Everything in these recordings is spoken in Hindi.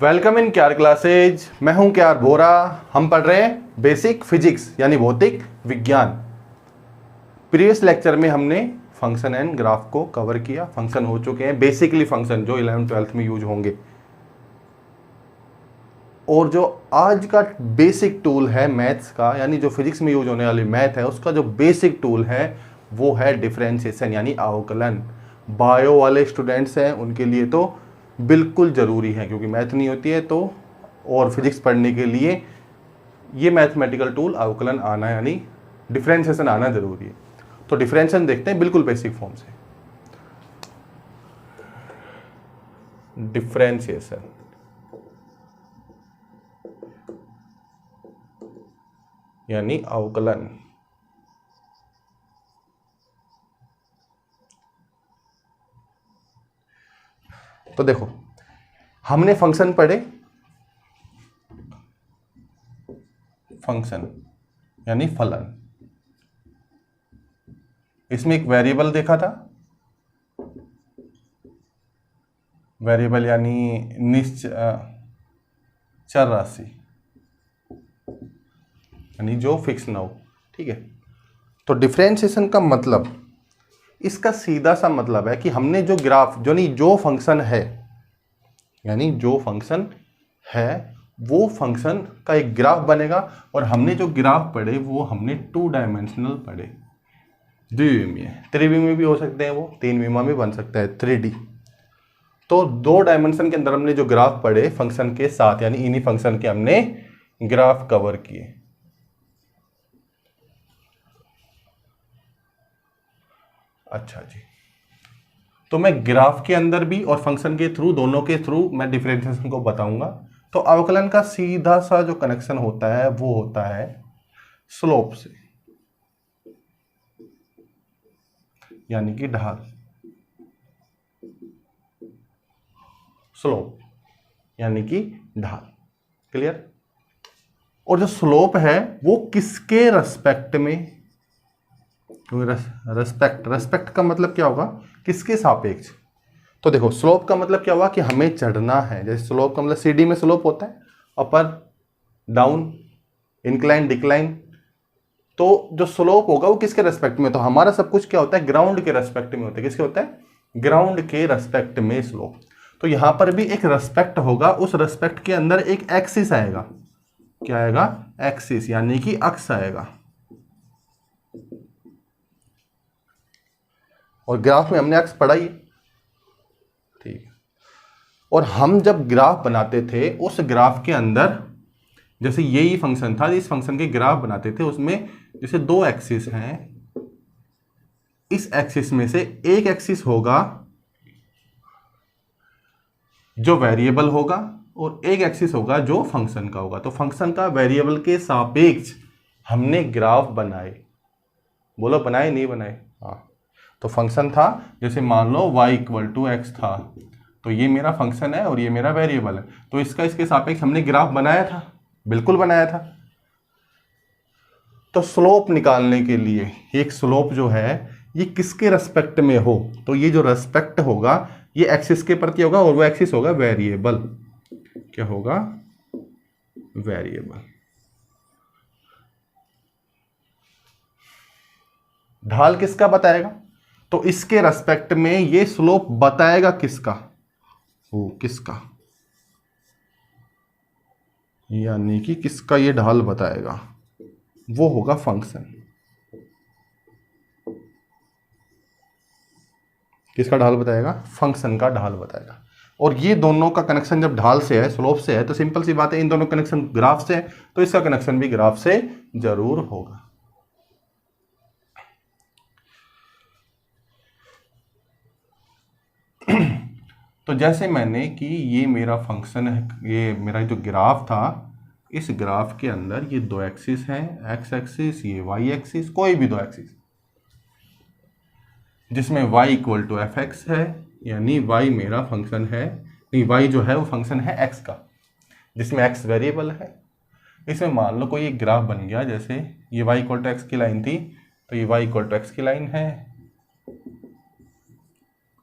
Welcome in Kyar classes. मैं हूं क्यार बोरा। हम पढ़ रहे हैं बेसिक फिजिक्स यानी भौतिक विज्ञान। प्रीवियस लेक्चर में हमने फंक्शन एंड ग्राफ को कवर किया। फंक्शन हो चुके हैं, बेसिकली फंक्शन जो 11th-12th में यूज होंगे। और जो आज का बेसिक टूल है मैथ्स का, यानी जो फिजिक्स में यूज होने वाली मैथ है, उसका जो बेसिक टूल है वो है डिफरेंशिएशन यानी अवकलन। बायो वाले स्टूडेंट्स हैं उनके लिए तो बिल्कुल ज़रूरी है, क्योंकि मैथ नहीं होती है तो और फिजिक्स पढ़ने के लिए ये मैथमेटिकल टूल अवकलन आना यानी डिफरेंशिएशन आना ज़रूरी है। तो डिफरेंशिएशन देखते हैं बिल्कुल बेसिक फॉर्म से। डिफरेंशिएशन यानी अवकलन। तो देखो, हमने फंक्शन पढ़े, फंक्शन यानी फलन। इसमें एक वेरिएबल देखा था, वेरिएबल यानी चर राशि, यानी जो फिक्स ना हो। ठीक है। तो डिफरेंशिएशन का मतलब, इसका सीधा सा मतलब है कि हमने जो ग्राफ जो फंक्शन है, यानी जो फंक्शन है वो फंक्शन का एक ग्राफ बनेगा। और हमने जो ग्राफ पढ़े वो हमने 2 डायमेंशनल पढ़े, द्विविमीय। त्रिविमीय भी हो सकते हैं, वो 3 विमा भी बन सकता है, 3D। तो 2 डायमेंशन के अंदर हमने जो ग्राफ पढ़े फंक्शन के साथ, यानी इन्हीं फंक्शन के हमने ग्राफ कवर किए। अच्छा जी, तो मैं ग्राफ के अंदर भी और फंक्शन के थ्रू, दोनों के थ्रू मैं डिफरेंशिएशन को बताऊंगा। तो अवकलन का सीधा सा जो कनेक्शन होता है वो होता है स्लोप से, यानी कि ढाल। स्लोप यानी कि ढाल। क्लियर। और जो स्लोप है वो किसके रेस्पेक्ट में, रेस्पेक्ट का मतलब क्या होगा, किसके सापेक्ष। तो देखो, स्लोप का मतलब क्या हुआ कि हमें चढ़ना है। जैसे स्लोप का मतलब सीढ़ी में स्लोप होता है, अपर डाउन, इंक्लाइन डिक्लाइन। तो जो स्लोप होगा वो किसके रेस्पेक्ट में, तो हमारा सब कुछ क्या होता है, ग्राउंड के रेस्पेक्ट में होता है। किसके होता है, ग्राउंड के रेस्पेक्ट में स्लोप। तो यहां पर भी एक रेस्पेक्ट होगा, उस रेस्पेक्ट के अंदर एक एक्सिस आएगा। क्या आएगा, एक्सिस यानी कि अक्ष आएगा। और ग्राफ में हमने अक्ष पढ़ा ही, ठीक है। और हम जब ग्राफ बनाते थे उस ग्राफ के अंदर, जैसे यही फंक्शन था, इस फंक्शन के ग्राफ बनाते थे, उसमें जैसे 2 एक्सिस हैं, इस एक्सिस में से एक एक्सिस होगा जो वेरिएबल होगा और एक एक्सिस होगा जो फंक्शन का होगा। तो फंक्शन का वेरिएबल के सापेक्ष हमने ग्राफ बनाए। बोलो, बनाए नहीं बनाए? हाँ। तो फंक्शन था, जैसे मान लो y=x था, तो ये मेरा फंक्शन है और ये मेरा वेरिएबल है, तो इसके सापेक्ष हमने ग्राफ बनाया था, बिल्कुल बनाया था। तो स्लोप निकालने के लिए, एक स्लोप जो है ये किसके रेस्पेक्ट में हो, तो ये जो रेस्पेक्ट होगा ये एक्सिस के प्रति होगा, और वो एक्सिस होगा वेरिएबल। क्या होगा, वेरिएबल। ढाल किसका बताएगा, तो इसके रेस्पेक्ट में ये स्लोप बताएगा किसका, वो किसका, यानी कि किसका ये ढाल बताएगा, वो होगा फंक्शन। किसका ढाल बताएगा, फंक्शन का ढाल बताएगा। और ये दोनों का कनेक्शन जब ढाल से है, स्लोप से है, तो सिंपल सी बात है, इन दोनों कनेक्शन ग्राफ से है, तो इसका कनेक्शन भी ग्राफ से जरूर होगा। तो जैसे मैंने कि ये मेरा फंक्शन है, ये मेरा जो ग्राफ था, इस ग्राफ के अंदर ये 2 एक्सिस हैं, एक्स एक्सिस, ये वाई एक्सिस, कोई भी 2 एक्सिस, जिसमें y=fx है, यानी y मेरा फंक्शन है, नहीं, y जो है वो फंक्शन है x का, जिसमें x वेरिएबल है। इसमें मान लो कोई एक ग्राफ बन गया, जैसे ये y=x की लाइन थी, तो ये y=x की लाइन है।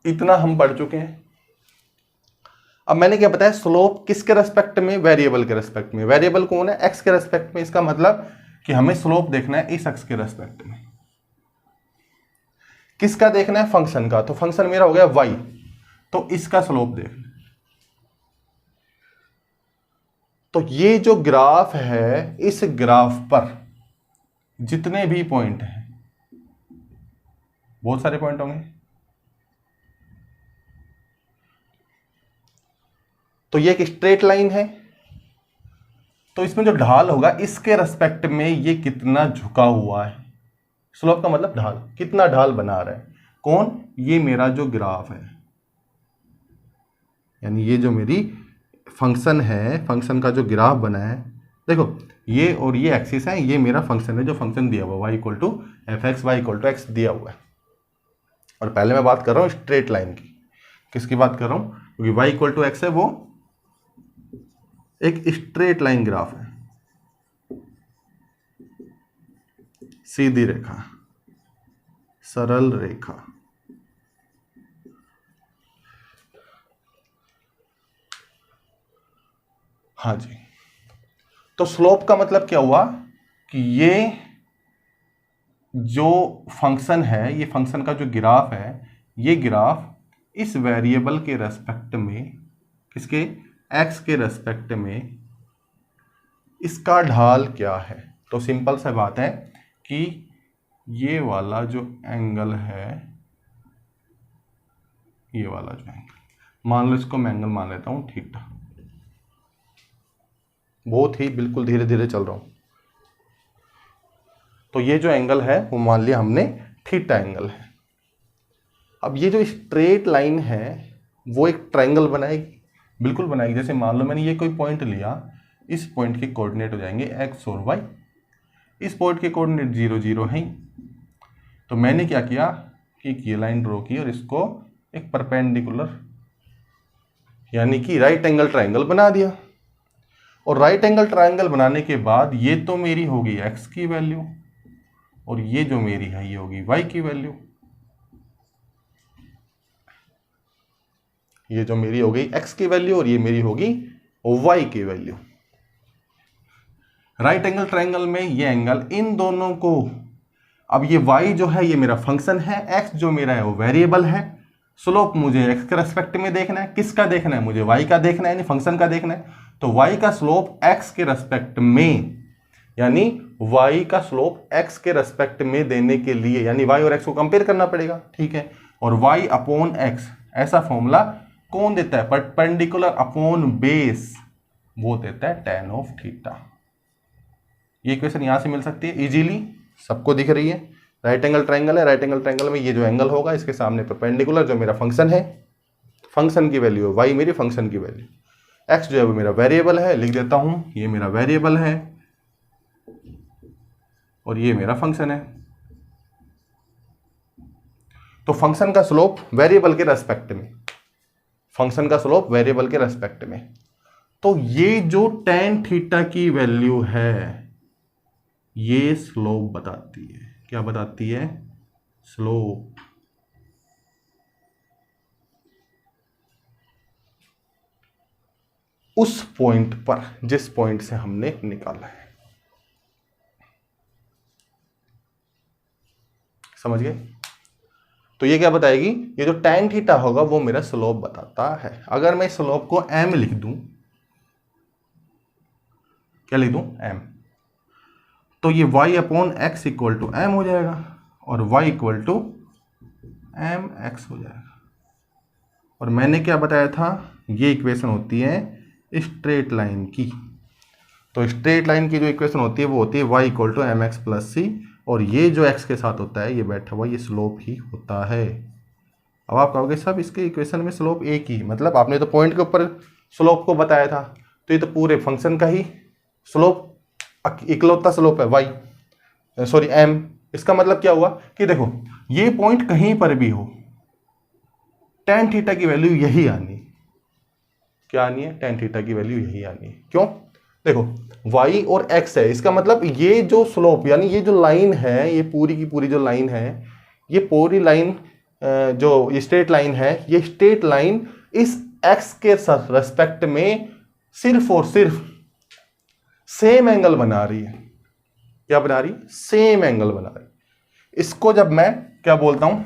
इतना हम पढ़ चुके हैं। अब मैंने क्या बताया, स्लोप किसके रेस्पेक्ट में, वेरिएबल के रेस्पेक्ट में। वेरिएबल कौन है, एक्स के रेस्पेक्ट में। इसका मतलब कि हमें स्लोप देखना है इस एक्स के रेस्पेक्ट में। किसका देखना है, फंक्शन का। तो फंक्शन मेरा हो गया वाई, तो इसका स्लोप देखना। तो ये जो ग्राफ है, इस ग्राफ पर जितने भी पॉइंट हैं, बहुत सारे पॉइंट होंगे, तो ये एक स्ट्रेट लाइन है। तो इसमें जो ढाल होगा इसके रेस्पेक्ट में ये कितना झुका हुआ है। स्लोप का मतलब ढाल, कितना ढाल बना रहा है कौन, ये मेरा जो ग्राफ है, यानी ये जो मेरी फंक्शन है, फंक्शन का जो ग्राफ बना है। देखो ये और ये एक्सिस है, ये मेरा फंक्शन है, जो फंक्शन दिया हुआ y equal to F x, y equal to x दिया हुआ है। और पहले मैं बात कर रहा हूँ स्ट्रेट लाइन की। किसकी बात कर रहा हूँ, क्योंकि y इक्वल टू एक्स है, वो एक स्ट्रेट लाइन ग्राफ है, सीधी रेखा, सरल रेखा। हाँ जी, तो स्लोप का मतलब क्या हुआ कि ये जो फंक्शन है, ये फंक्शन का जो ग्राफ है, ये ग्राफ इस वेरिएबल के रेस्पेक्ट में, किसके, एक्स के रेस्पेक्ट में, इसका ढाल क्या है। तो सिंपल सा बात है कि ये वाला जो एंगल है, ये वाला जो एंगल, मान लो इसको मैं एंगल मान लेता हूं थीटा। बहुत ही बिल्कुल धीरे धीरे चल रहा हूं। तो ये जो एंगल है वो मान लिया हमने थीटा एंगल है। अब ये जो स्ट्रेट लाइन है वो एक ट्रायंगल बनाएगी, बिल्कुल बनाएगी। जैसे मान लो मैंने ये कोई पॉइंट लिया, इस पॉइंट के कोऑर्डिनेट हो जाएंगे एक्स और वाई। इस पॉइंट के कोऑर्डिनेट 0 0 हैं। तो मैंने क्या किया कि ये लाइन ड्रॉ की और इसको एक परपेंडिकुलर, यानी कि राइट एंगल ट्रायंगल बना दिया। और राइट एंगल ट्रायंगल बनाने के बाद ये तो मेरी होगी एक्स की वैल्यू, और ये जो मेरी है ये होगी वाई की वैल्यू। ये जो मेरी हो गई एक्स की वैल्यू और ये मेरी होगी वाई की वैल्यू। राइट एंगल ट्रायंगल में ये एंगल इन दोनों को, अब ये y जो है ये मेरा फंक्शन है, x जो मेरा है वो वेरिएबल है। स्लोप मुझे x के रेस्पेक्ट में देखना है। किसका देखना है, मुझे y का देखना है, यानी फंक्शन का देखना है। तो y का स्लोप x के रेस्पेक्ट में, यानी y का स्लोप x के रेस्पेक्ट में देने के लिए, यानी y और x को कंपेयर करना पड़ेगा, ठीक है। और y अपॉन x, ऐसा फॉर्मूला कौन देता है, परपेंडिकुलर अपॉन बेस, वो देता है tan ऑफ थीटा। ये इक्वेशन यहां से मिल सकती है इजीली, सबको दिख रही है। राइट एंगल ट्रायंगल है, राइट एंगल ट्रायंगल में ये जो एंगल होगा इसके सामने परपेंडिकुलर जो मेरा फंक्शन है, फंक्शन की वैल्यू है वाई, मेरी फंक्शन की वैल्यू, एक्स जो है वो मेरा वेरिएबल है, लिख देता हूं ये मेरा वेरिएबल है और ये मेरा फंक्शन है। तो फंक्शन का स्लोप वेरिएबल के रेस्पेक्ट में, फंक्शन का स्लोप वेरिएबल के रेस्पेक्ट में। तो ये जो tan थीटा की वैल्यू है ये स्लोप बताती है। क्या बताती है, स्लोप। उस पॉइंट पर जिस पॉइंट से हमने निकाला है, समझ गए। तो ये क्या बताएगी, ये जो tan थीटा होगा वो मेरा स्लोप बताता है। अगर मैं स्लोप को m लिख दूं, क्या लिख दूं, m, तो ये y upon x equal to m हो जाएगा और y equal to m x हो जाएगा। और मैंने क्या बताया था, ये इक्वेशन होती है स्ट्रेट लाइन की। तो स्ट्रेट लाइन की जो इक्वेशन होती है वो होती है y equal to m x plus c, और ये जो x के साथ होता है ये बैठा हुआ ये स्लोप ही होता है। अब आप कहोगे सब इसके इक्वेशन में स्लोप एक ही, मतलब आपने तो पॉइंट के ऊपर स्लोप को बताया था, तो ये तो पूरे फंक्शन का ही स्लोप, इकलौता स्लोप है y, सॉरी m। इसका मतलब क्या हुआ कि देखो ये पॉइंट कहीं पर भी हो, tan थीटा की वैल्यू यही आनी, क्या आनी है, tan थीटा की वैल्यू यही आनी है। क्यों, देखो y और x है, इसका मतलब ये जो स्लोप, यानी ये जो लाइन है, ये पूरी की पूरी जो लाइन है, ये पूरी लाइन जो स्ट्रेट लाइन है, ये स्ट्रेट लाइन इस एक्स के रेस्पेक्ट में सिर्फ और सिर्फ सेम एंगल बना रही है। क्या बना रही? सेम एंगल बना रही है। इसको जब मैं क्या बोलता हूं?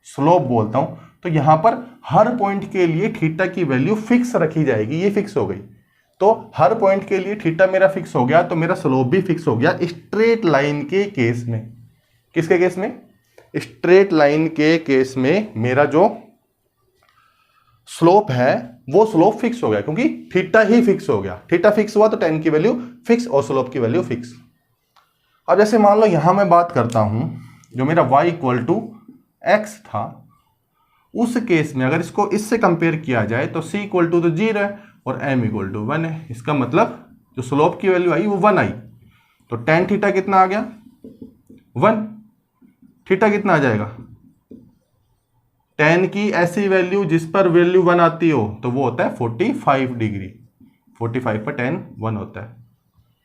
स्लोप बोलता हूं। तो यहां पर हर पॉइंट के लिए थीटा की वैल्यू फिक्स रखी जाएगी। ये फिक्स हो गई, तो हर पॉइंट के लिए थीटा मेरा फिक्स हो गया, तो मेरा स्लोप भी फिक्स हो गया स्ट्रेट लाइन के केस में। किसके केस में? स्ट्रेट लाइन के केस में मेरा जो स्लोप है वो स्लोप फिक्स हो गया, क्योंकि थीटा ही फिक्स हो गया। थीटा फिक्स हुआ तो tan की वैल्यू फिक्स और स्लोप की वैल्यू फिक्स। अब जैसे मान लो यहां मैं बात करता हूं, जो मेरा y इक्वल टू एक्स था, उस केस में अगर इसको इससे कंपेयर किया जाए तो c इक्वल टू तो 0 है और m इक्वल टू 1 है। इसका मतलब जो स्लोप की वैल्यू आई वो 1 आई, तो tan थीटा कितना आ गया? 1। थीटा कितना आ जाएगा? tan की ऐसी वैल्यू जिस पर वैल्यू 1 आती हो तो वो होता है 45 डिग्री। 45 पर tan 1 होता है,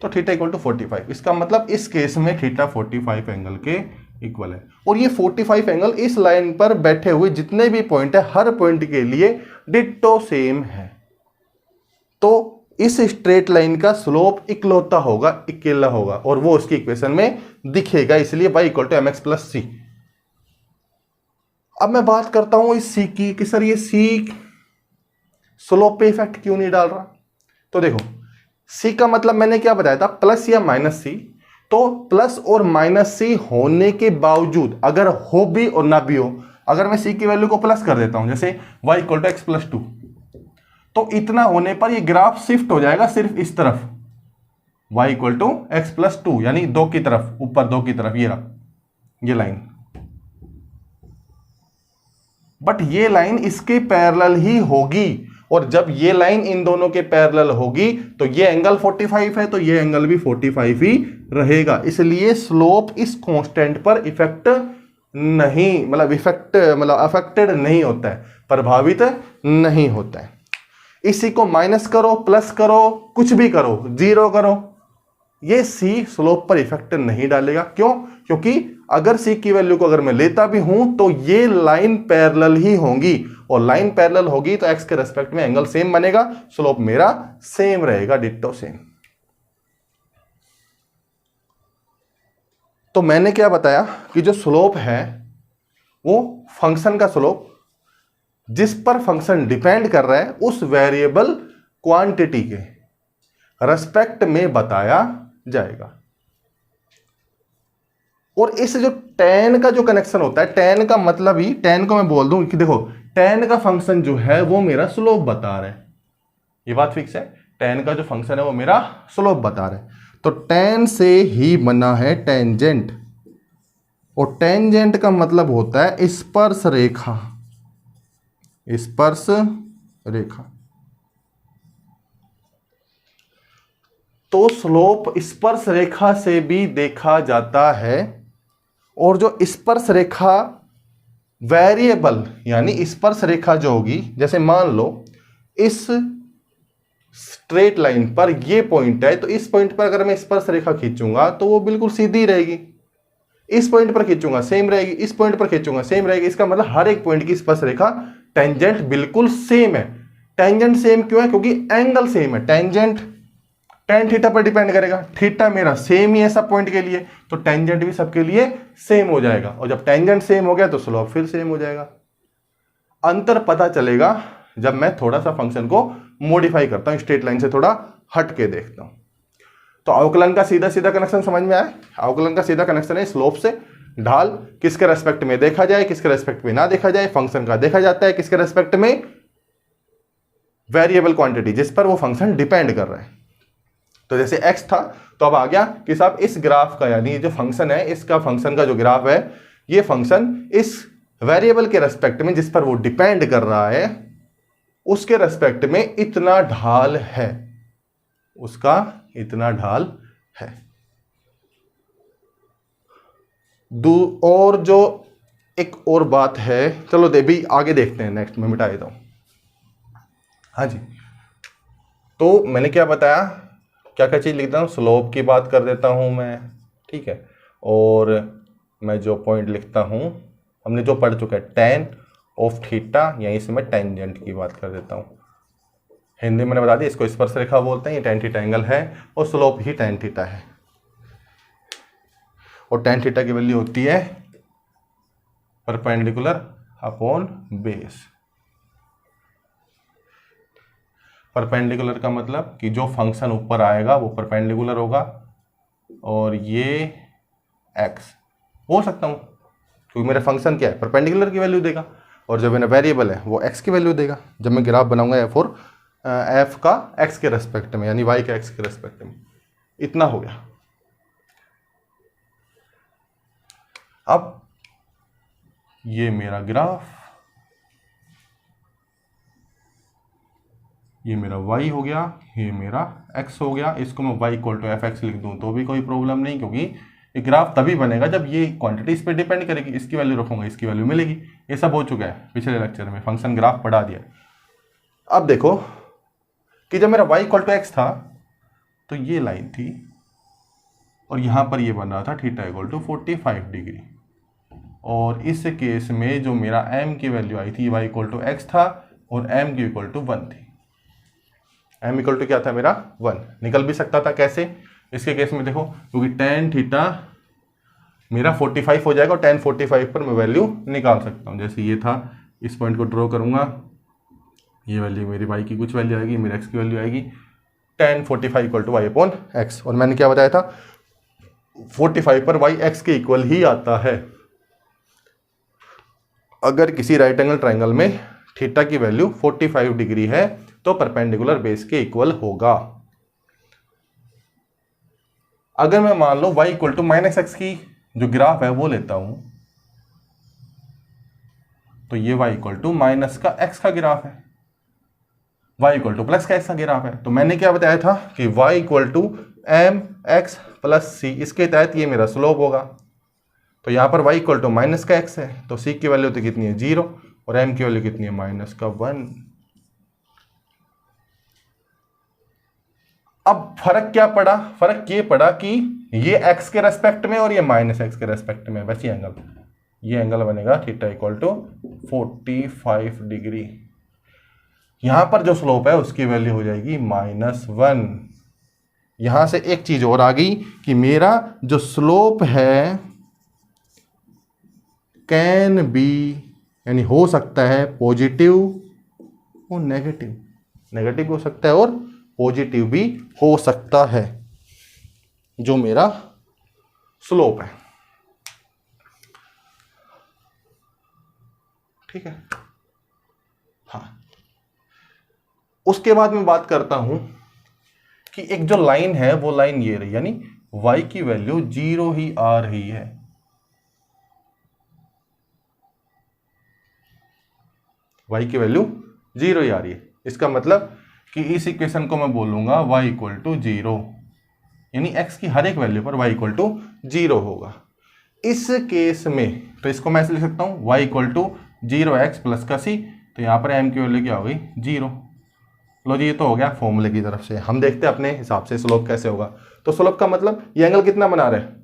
तो थीटा इक्वल टू 45। इसका मतलब इस केस में थीटा 45 एंगल के इक्वल है। और ये 45 एंगल इस लाइन पर बैठे हुए जितने भी पॉइंट है हर पॉइंट के लिए डिट्टो सेम है। तो इस स्ट्रेट लाइन का स्लोप इकलौता होगा, अकेला होगा, और वो उसकी इक्वेशन में दिखेगा, इसलिए y equal to m x plus c. अब मैं बात करता हूं इस c की कि सर ये c स्लोप पे इफेक्ट क्यों नहीं डाल रहा? तो देखो, c का मतलब मैंने क्या बताया था? प्लस या माइनस c। तो प्लस और माइनस c होने के बावजूद अगर हो भी और ना भी हो, अगर मैं c की वैल्यू को प्लस कर देता हूं, जैसे y equal to x plus 2, तो इतना होने पर ये ग्राफ शिफ्ट हो जाएगा सिर्फ इस तरफ, y equal to x plus 2, यानी 2 की तरफ, ऊपर 2 की तरफ। ये रहा ये लाइन, बट ये लाइन इसके पैरेलल ही होगी, और जब ये लाइन इन दोनों के पैरेलल होगी तो ये एंगल 45 है, तो ये एंगल भी 45 ही रहेगा। इसलिए स्लोप इस कांस्टेंट पर इफेक्ट नहीं, मतलब अफेक्टेड नहीं होता है, प्रभावित नहीं होता है। इसी को माइनस करो, प्लस करो, कुछ भी करो, जीरो करो, ये c स्लोप पर इफेक्ट नहीं डालेगा। क्यों? क्योंकि अगर c की वैल्यू को अगर मैं लेता भी हूं तो ये लाइन पैरेलल ही होंगी, और लाइन पैरेलल होगी तो x के रेस्पेक्ट में एंगल सेम बनेगा, स्लोप मेरा सेम रहेगा, डिट्टो सेम। तो मैंने क्या बताया कि जो स्लोप है वो फंक्शन का स्लोप जिस पर फंक्शन डिपेंड कर रहा है उस वेरिएबल क्वांटिटी के रेस्पेक्ट में बताया जाएगा। और इस जो tan का जो कनेक्शन होता है, tan का मतलब ही, tan को मैं बोल दूं कि देखो tan का फंक्शन जो है वो मेरा स्लोप बता रहा है, ये बात फिक्स है। tan का जो फंक्शन है वो मेरा स्लोप बता रहा है, तो tan से ही बना है टेंजेंट, और टेंजेंट का मतलब होता है स्पर्श रेखा, स्पर्श रेखा। तो स्लोप स्पर्श रेखा से भी देखा जाता है, और जो स्पर्श रेखा वेरिएबल, यानी स्पर्श रेखा जो होगी, जैसे मान लो इस स्ट्रेट लाइन पर ये पॉइंट है, तो इस पॉइंट पर अगर मैं स्पर्श रेखा खींचूंगा तो वो बिल्कुल सीधी रहेगी। इस पॉइंट पर खींचूंगा सेम रहेगी, इस पॉइंट पर खींचूंगा सेम रहेगी। इसका मतलब हर एक पॉइंट की स्पर्श रेखा टेंजेंट बिल्कुल सेम है। टेंजेंट सेम क्यों है? क्योंकि एंगल सेम है। टेंजेंट tan थीटा पर डिपेंड करेगा, थीटा मेरा सेम ही है सब पॉइंट के लिए, तो टेंजेंट भी सबके लिए सेम हो जाएगा, और जब टेंजेंट सेम हो गया तो स्लोप फिर सेम हो जाएगा। अंतर पता चलेगा जब मैं थोड़ा सा फंक्शन को मॉडिफाई करता हूं, स्ट्रेट लाइन से थोड़ा हट के देखता हूं। तो अवकलन का सीधा सीधा कनेक्शन समझ में आया? अवकलन का सीधा कनेक्शन है स्लोप से ढाल किसके रेस्पेक्ट में देखा जाए, किसके रेस्पेक्ट में ना देखा जाए। फंक्शन का देखा जाता है किसके रेस्पेक्ट में? वेरिएबल क्वांटिटी जिस पर वो फंक्शन डिपेंड कर रहा है। तो जैसे x था, तो अब आ गया कि साहब इस ग्राफ का, यानी जो फंक्शन है इसका, फंक्शन का जो ग्राफ है, ये फंक्शन इस वेरिएबल के रेस्पेक्ट में जिस पर वो डिपेंड कर रहा है उसके रेस्पेक्ट में इतना ढाल है, उसका इतना ढाल है। और जो एक और बात है, चलो भी आगे देखते हैं, नेक्स्ट में मिटा देता हूं। हाँ जी, तो मैंने क्या बताया, क्या क्या चीज़ लिखता हूँ? स्लोप की बात कर देता हूँ मैं, ठीक है। और मैं जो पॉइंट लिखता हूँ, हमने जो पढ़ चुका है tan ऑफ थीटा, यहीं से मैं टेंजेंट की बात कर देता हूँ। हिंदी में मैंने बता दिया, इसको स्पर्श रेखा बोलते हैं, ये tan थीटा एंगल है और स्लोप ही tan थीटा है। और tan थीटा की वैल्यू होती है परपेंडिकुलर अपॉन बेस। परपेंडिकुलर का मतलब कि जो फंक्शन ऊपर आएगा वो परपेंडिकुलर होगा, और ये x बोल सकता हूँ क्योंकि मेरा फंक्शन क्या है, परपेंडिकुलर की वैल्यू देगा, और जो मेरा वेरिएबल है वो x की वैल्यू देगा। जब मैं ग्राफ बनाऊंगा f का x के रेस्पेक्ट में, यानी y के x के रेस्पेक्ट में। इतना हो गया। अब ये मेरा ग्राफ, ये मेरा y हो गया, ये मेरा x हो गया। इसको मैं y इक्वल टू fx लिख दूं तो भी कोई प्रॉब्लम नहीं, क्योंकि ये ग्राफ तभी बनेगा जब ये क्वांटिटी इस पर डिपेंड करेगी। इसकी वैल्यू रखूंगा, इसकी वैल्यू मिलेगी। ये सब हो चुका है पिछले लेक्चर में, फंक्शन ग्राफ पढ़ा दिया। अब देखो कि जब मेरा y इक्वल टू x था तो ये लाइन थी, और यहां पर ये बन रहा था थीटा इक्वल टू 45 डिग्री। और इस केस में जो मेरा m की वैल्यू आई थी, y इक्वल टू x था और m की इक्वल टू 1 थी। m इक्वल टू क्या था मेरा 1। निकल भी सकता था, कैसे? इसके केस में देखो, क्योंकि tan थीटा मेरा 45 हो जाएगा और tan 45 पर मैं वैल्यू निकाल सकता हूँ। जैसे ये था, इस पॉइंट को ड्रॉ करूंगा, ये वैल्यू मेरी y की कुछ वैल्यू आएगी, मेरे x की वैल्यू आएगी, tan 45 equal to y upon x। और मैंने क्या बताया था, 45 पर y x के इक्वल ही आता है। अगर किसी राइट एंगल ट्राइंगल में थीटा की वैल्यू 45 डिग्री है तो परपेंडिकुलर बेस के इक्वल होगा। अगर मैं मान लो y equal to minus x की जो ग्राफ है वो लेता हूं, तो ये y इक्वल टू माइनस का x का ग्राफ है, y इक्वल टू प्लस का x का ग्राफ है। तो मैंने क्या बताया था कि y equal to m x plus c, इसके तहत ये मेरा स्लोप होगा। तो यहां पर y इक्वल टू माइनस का x है, तो c की वैल्यू तो कितनी है 0, और m की वैल्यू कितनी है माइनस का 1। अब फर्क क्या पड़ा? फर्क ये पड़ा कि ये x के रेस्पेक्ट में और ये माइनस एक्स के रेस्पेक्ट में बची एंगल। ये एंगल बनेगा थीटा इक्वल टू 45 डिग्री। यहां पर जो स्लोप है उसकी वैल्यू हो जाएगी -1। यहां से एक चीज और आ गई कि मेरा जो स्लोप है कैन बी, यानी हो सकता है पॉजिटिव और नेगेटिव। नेगेटिव भी हो सकता है और पॉजिटिव भी हो सकता है जो मेरा स्लोप है। ठीक है। हाँ, उसके बाद मैं बात करता हूं कि एक जो लाइन है वो लाइन ये रही, यानी y की वैल्यू 0 ही आ रही है। y की वैल्यू 0 ही आ रही है। इसका मतलब कि इस इक्वेशन को मैं बोलूंगा y इक्वल टू 0, यानी x की हर एक वैल्यू पर y इक्वल टू 0 होगा। इस केस में तो इसको मैं ऐसे लिख सकता हूं, y equal to 0x plus का c। तो यहां पर m की वैल्यू क्या हो गई 0। लो जी, ये तो हो गया फॉर्मूले की तरफ से। हम देखते हैं अपने हिसाब से स्लोप कैसे होगा। तो स्लोप का मतलब ये एंगल कितना बना रहा है,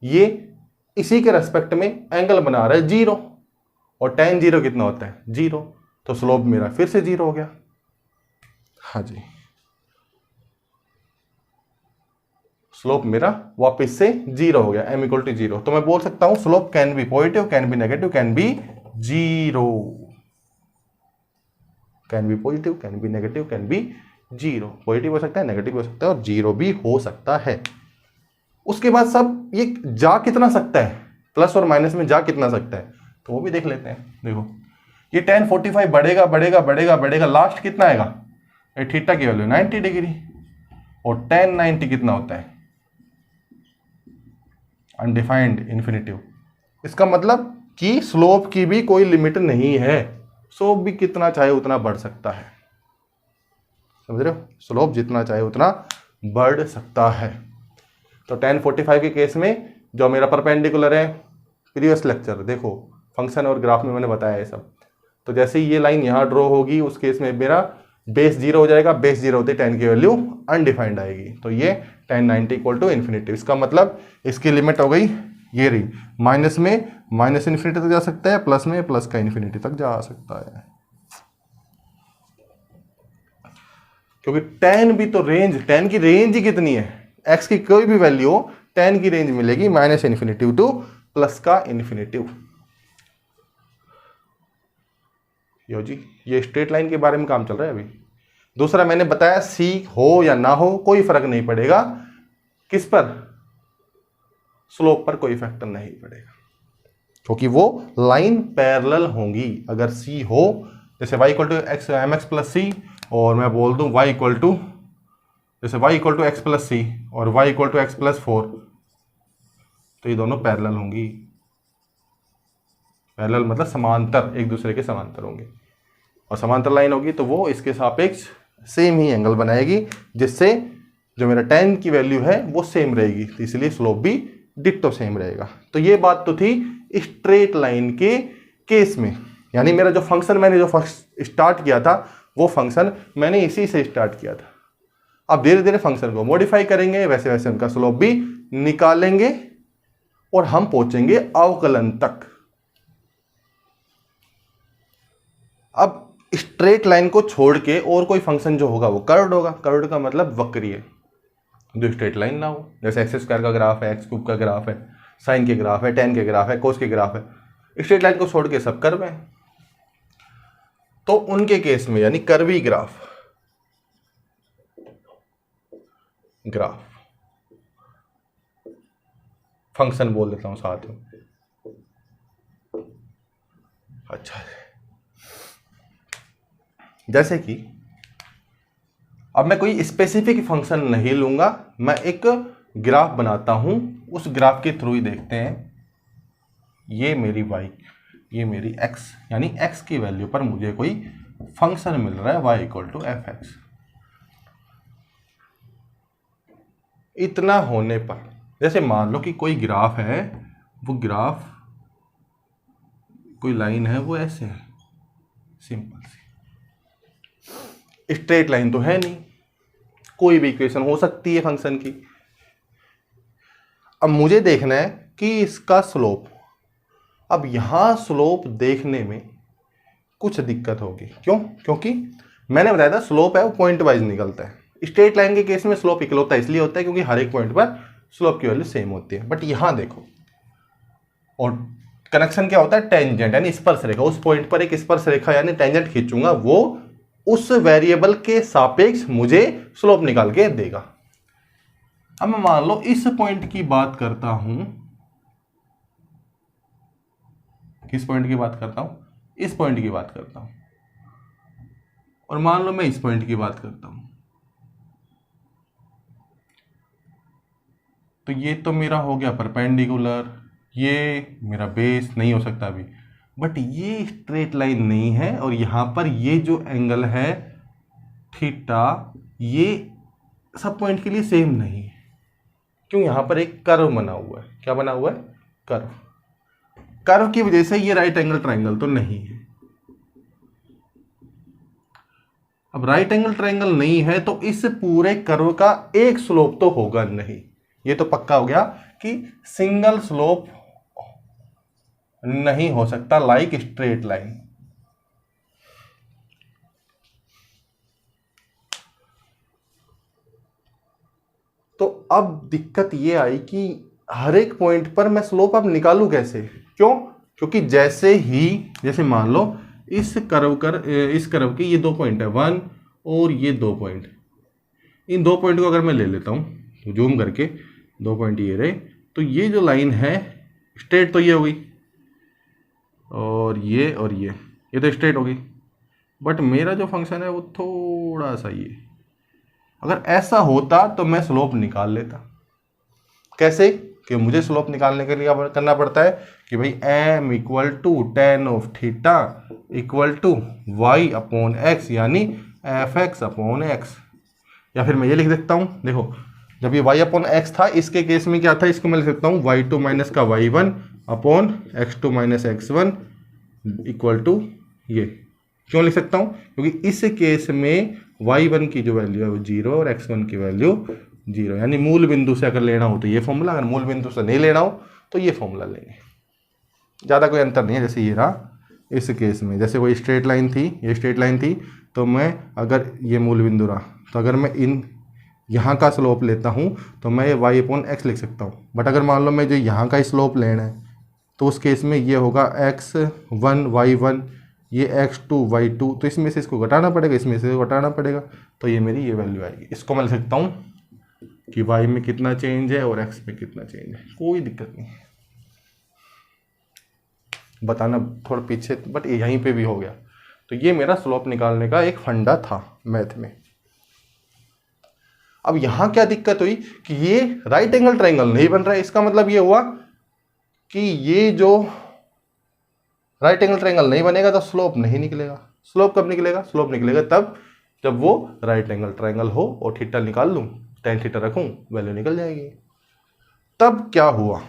ये इसी के रेस्पेक्ट में एंगल बना रहा है 0, और tan 0 कितना होता है 0। तो स्लोप मेरा फिर से 0 हो गया। हाँ जी, स्लोप मेरा वापस से 0 हो गया, m इक्वल टू 0। तो मैं बोल सकता हूं slope can be positive, can be negative, can be 0। Can be positive, can be negative, can be 0। Positive हो सकता है, नेगेटिव हो सकता है और 0 भी हो सकता है। उसके बाद सब ये जा कितना सकता है, प्लस और माइनस में जा कितना सकता है, तो वो भी देख लेते हैं। देखो, ये tan 45 बढ़ेगा बढ़ेगा बढ़ेगा बढ़ेगा, लास्ट कितना आएगा, थीटा की वैल्यू 90 डिग्री, और tan 90 कितना होता है अनडिफाइंड इन्फिनिटिव। इसका मतलब कि स्लोप की भी कोई लिमिट नहीं है, स्लोप भी कितना चाहे उतना बढ़ सकता है। समझ रहे हो, स्लोप जितना चाहे उतना बढ़ सकता है। तो tan 45 के केस में जो मेरा परपेंडिकुलर है, प्रीवियस लेक्चर देखो, फंक्शन और ग्राफ में मैंने बताया है सब। तो जैसे ही ये लाइन यहाँ ड्रॉ होगी उस केस में मेरा बेस 0 हो जाएगा। बेस 0 होते tan की वैल्यू अनडिफाइंड आएगी। तो ये tan 90 इक्वल टू इन्फिनिटी। इसका मतलब इसकी लिमिट हो गई ये रही, माइनस में माइनस इन्फिनिटी तक जा सकता है, प्लस में प्लस का इन्फिनिटी तक जा सकता है। क्योंकि tan भी तो रेंज, tan की रेंज ही कितनी है, x की कोई भी वैल्यू हो tan की रेंज मिलेगी -इन्फिनिटिव टू प्लस का इन्फिनिटिव। यो जी, ये स्ट्रेट लाइन के बारे में काम चल रहा है अभी। दूसरा मैंने बताया c हो या ना हो कोई फर्क नहीं पड़ेगा, किस पर, स्लोप पर कोई फैक्टर नहीं पड़ेगा, क्योंकि वो लाइन पैरेलल होंगी। अगर c हो, जैसे y equal to x m x plus c, और मैं बोल दूं y इक्वल टू, जैसे y equal to x plus c और y equal to x plus 4, तो ये दोनों पैरेलल होंगी। पैरेलल मतलब समांतर, एक दूसरे के समांतर होंगे, और समांतर लाइन होगी तो वो इसके सापेक्ष सेम ही एंगल बनाएगी, जिससे जो मेरा tan की वैल्यू है वो सेम रहेगी, तो इसलिए स्लोप भी डिट्टो सेम रहेगा। तो ये बात तो थी स्ट्रेट लाइन के केस में, यानी मेरा जो फंक्शन मैंने जो स्टार्ट किया था वो फंक्शन मैंने इसी से स्टार्ट किया था। अब धीरे धीरे फंक्शन को मॉडिफाई करेंगे, वैसे वैसे उनका स्लोप भी निकालेंगे और हम पहुंचेंगे अवकलन तक। अब स्ट्रेट लाइन को छोड़ के और कोई फंक्शन जो होगा वो कर्व्ड होगा। कर्व्ड का मतलब वक्रीय, जो स्ट्रेट लाइन ना हो, जैसे एक्स स्क्वायर का ग्राफ है, एक्स क्यूब का ग्राफ है, साइन के ग्राफ है, tan के ग्राफ है, कोस के ग्राफ है, स्ट्रेट लाइन को छोड़ के सब कर्व है। तो उनके केस में यानी कर्वी ग्राफ फंक्शन बोल देता हूं साथ में। अच्छा, जैसे कि अब मैं कोई स्पेसिफिक फंक्शन नहीं लूंगा, मैं एक ग्राफ बनाता हूं, उस ग्राफ के थ्रू ही देखते हैं। ये मेरी y, ये मेरी x, यानी x की वैल्यू पर मुझे कोई फंक्शन मिल रहा है y equal to F x. इतना होने पर, जैसे मान लो कि कोई ग्राफ है, वो ग्राफ कोई लाइन है वो ऐसे है, सिंपल सी, स्ट्रेट लाइन तो है नहीं, कोई भी इक्वेशन हो सकती है फंक्शन की। अब मुझे देखना है कि इसका स्लोप, अब यहां स्लोप देखने में कुछ दिक्कत होगी। क्यों? क्योंकि मैंने बताया था स्लोप है वो पॉइंट वाइज निकलता है। स्ट्रेट लाइन के केस में स्लोप इकलौता इसलिए होता है क्योंकि हर एक पॉइंट पर स्लोप की वैल्यू सेम होती है। बट यहां देखो, और कनेक्शन क्या होता है, टेंजेंट यानी स्पर्श रेखा। उस पॉइंट पर एक स्पर्श रेखा यानी टेंजेंट खींचूंगा, वो उस वेरिएबल के सापेक्ष मुझे स्लोप निकाल के देगा। अब मैं मान लो इस पॉइंट की बात करता हूं, किस पॉइंट की बात करता हूं, इस पॉइंट की बात करता हूं, और मान लो मैं इस पॉइंट की बात करता हूं, तो ये तो मेरा हो गया परपेंडिकुलर, ये मेरा बेस नहीं हो सकता अभी, बट ये स्ट्रेट लाइन नहीं है, और यहां पर ये जो एंगल है थीटा, ये सब पॉइंट के लिए सेम नहीं है। क्यों? यहां पर एक कर्व बना हुआ है। क्या बना हुआ है? कर्व। कर्व की वजह से ये राइट एंगल ट्रायंगल तो नहीं है। अब राइट एंगल ट्रायंगल नहीं है तो इस पूरे कर्व का एक स्लोप तो होगा नहीं। ये तो पक्का हो गया कि सिंगल स्लोप नहीं हो सकता लाइक स्ट्रेट लाइन। तो अब दिक्कत ये आई कि हर एक पॉइंट पर मैं स्लोप अब निकालूं कैसे? क्यों? क्योंकि जैसे मान लो इस कर्व के ये 2 पॉइंट है, 1 और ये 2 पॉइंट, इन 2 पॉइंट को अगर मैं ले लेता हूं तो जूम करके 2 पॉइंट ये रहे, तो ये जो लाइन है स्ट्रेट तो ये हो गई, और ये तो स्ट्रेट हो गई, बट मेरा जो फंक्शन है वो थोड़ा सा ये, अगर ऐसा होता तो मैं स्लोप निकाल लेता। कैसे? कि मुझे स्लोप निकालने के लिए करना पड़ता है कि भाई m equal to tan of theta equal to y upon x, यानी एफ एक्स अपॉन एक्स। या फिर मैं ये लिख देता हूँ, देखो जब ये y अपॉन एक्स था, इसके केस में क्या था, इसको मैं लिख सकता हूँ y2 माइनस का y1 upon x2 minus x1 equal to ये। क्यों लिख सकता हूँ? क्योंकि इस केस में y1 की जो वैल्यू है वो 0 और x1 की वैल्यू 0, यानी मूल बिंदु से अगर लेना हो तो ये फॉर्मूला, अगर मूल बिंदु से नहीं लेना हो तो ये फॉर्मूला लेंगे। ज़्यादा कोई अंतर नहीं है। जैसे ये रहा, इस केस में जैसे कोई स्ट्रेट लाइन थी, ये स्ट्रेट लाइन थी, तो मैं अगर ये मूल बिंदु रहा तो अगर मैं यहाँ का स्लोप लेता हूँ तो मैं y/x लिख सकता हूँ। बट अगर मान लो मैं जो यहाँ का स्लोप लेना है तो उस केस में ये होगा x1 y1, ये x2 y2, तो इसमें से इसको घटाना पड़ेगा, इसमें से घटाना पड़ेगा, तो ये मेरी ये वैल्यू आएगी। इसको मैं लिख सकता हूँ कि y में कितना चेंज है और x में कितना चेंज है, कोई दिक्कत नहीं। बताना थोड़ा पीछे, बट यहीं पे भी हो गया। तो ये मेरा स्लोप निकालने का एक फंडा था मैथ में। अब यहां क्या दिक्कत हुई कि ये राइट एंगल ट्रायंगल नहीं बन रहा है। इसका मतलब ये हुआ कि ये जो राइट एंगल ट्रायंगल नहीं बनेगा तो स्लोप नहीं निकलेगा। स्लोप कब निकलेगा? स्लोप निकलेगा तब जब वो राइट एंगल ट्रायंगल हो और थीटा निकाल लूं, tan थीटा रखूं, वैल्यू निकल जाएगी। तब क्या हुआ?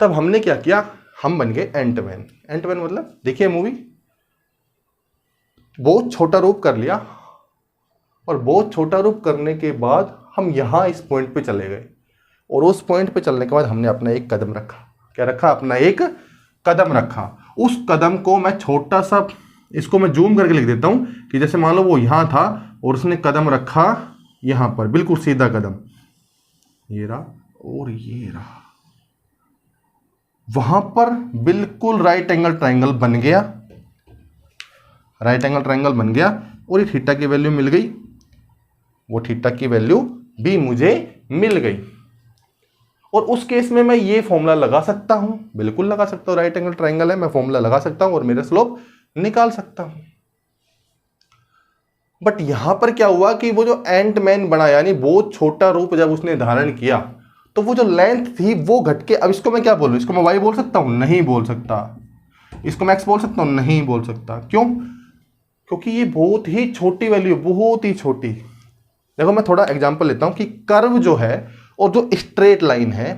तब हमने क्या किया, हम बन गए एंटमैन। एंटमैन मतलब देखिए मूवी, बहुत छोटा रूप कर लिया और बहुत छोटा रूप करने के बाद हम यहां इस पॉइंट पे चले गए और उस पॉइंट पे चलने के बाद हमने अपना एक कदम रखा। क्या रखा? अपना एक कदम रखा। उस कदम को मैं छोटा सा, इसको मैं जूम करके लिख देता हूं कि जैसे मान लो वो यहां था और उसने कदम रखा यहां पर, बिल्कुल सीधा कदम, ये रहा और ये रहा, वहां पर बिल्कुल राइट एंगल ट्रायंगल बन गया। राइट एंगल ट्रायंगल बन गया और ये थीटा की वैल्यू मिल गई, वो थीटा की वैल्यू भी मुझे मिल गई। और उस केस में मैं ये फॉर्मूला लगा सकता हूं, बिल्कुल लगा सकता हूं, राइट एंगल ट्रायंगल है, मैं फॉर्मूला लगा सकता हूं और मेरा स्लोप निकाल सकता हूं। बट यहां पर क्या हुआ कि वो जो एंटमैन बना, यानी बहुत छोटा रूप जब उसने धारण किया तो वो जो लेंथ थी वो घट के, अब इसको मैं क्या बोलूं? इसको मैं y बोल सकता हूं? नहीं बोल सकता। इसको मैं x बोल सकता हूं? नहीं बोल सकता। क्यों? क्योंकि ये बहुत ही छोटी वैल्यू, बहुत ही छोटी। देखो मैं थोड़ा एग्जांपल लेता हूं कि कर्व जो है और जो स्ट्रेट लाइन है,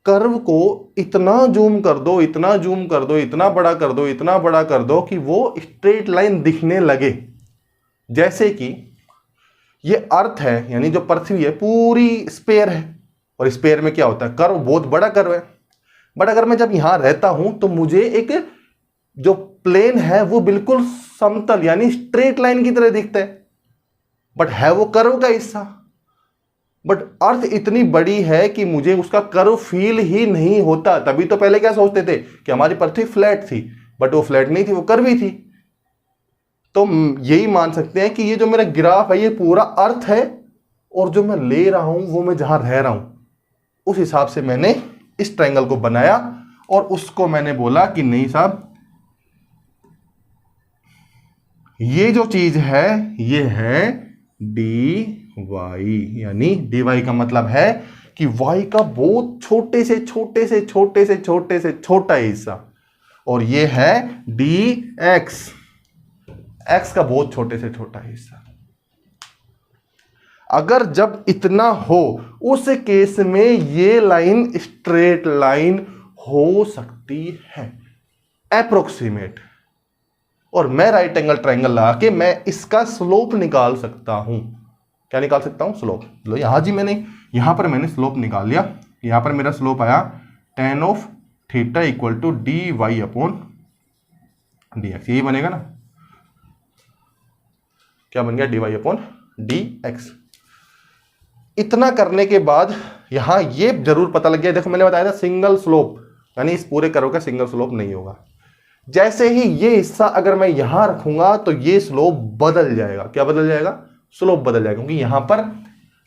कर्व को इतना जूम कर दो, इतना जूम कर दो, इतना बड़ा कर दो, इतना बड़ा कर दो कि वो स्ट्रेट लाइन दिखने लगे। जैसे कि ये अर्थ है, यानी जो पृथ्वी है पूरी स्पेयर है और स्पेयर में क्या होता है, कर्व बहुत बड़ा कर्व है। बट अगर मैं जब यहां रहता हूं तो मुझे एक जो प्लेन है वो बिल्कुल समतल यानी स्ट्रेट लाइन की तरह दिखता है, बट है वो कर्व का हिस्सा। बट अर्थ इतनी बड़ी है कि मुझे उसका कर्व फील ही नहीं होता। तभी तो पहले क्या सोचते थे कि हमारी पृथ्वी फ्लैट थी, बट वो फ्लैट नहीं थी, वो कर्वी थी। तो यही मान सकते हैं कि ये जो मेरा ग्राफ है ये पूरा अर्थ है और जो मैं ले रहा हूं वो मैं जहां रह रहा हूं उस हिसाब से मैंने इस ट्रायंगल को बनाया और उसको मैंने बोला कि नहीं साहब, ये जो चीज है ये है dy, यानी dy का मतलब है कि y का बहुत छोटे से छोटे से छोटे से छोटे से छोटा हिस्सा, और ये है dx, x का बहुत छोटे से छोटा हिस्सा। अगर जब इतना हो उस केस में ये लाइन स्ट्रेट लाइन हो सकती है अप्रोक्सीमेट, और मैं राइट एंगल ट्रायंगल लगा के मैं इसका स्लोप निकाल सकता हूं। क्या निकाल सकता हूं? स्लोप। लो यहां जी मैंने यहां पर मैंने स्लोप निकाल लिया। यहां पर मेरा स्लोप आया tan of theta equal to dy upon dx। यही बनेगा ना? क्या बन गया? dy upon dx। इतना करने के बाद यहां ये जरूर पता लग गया, देखो मैंने बताया था सिंगल स्लोप, यानी इस पूरे कर्व का सिंगल स्लोप नहीं होगा। जैसे ही ये हिस्सा अगर मैं यहां रखूंगा तो ये स्लोप बदल जाएगा। क्या बदल जाएगा? स्लोप बदल जाएगा, क्योंकि यहां पर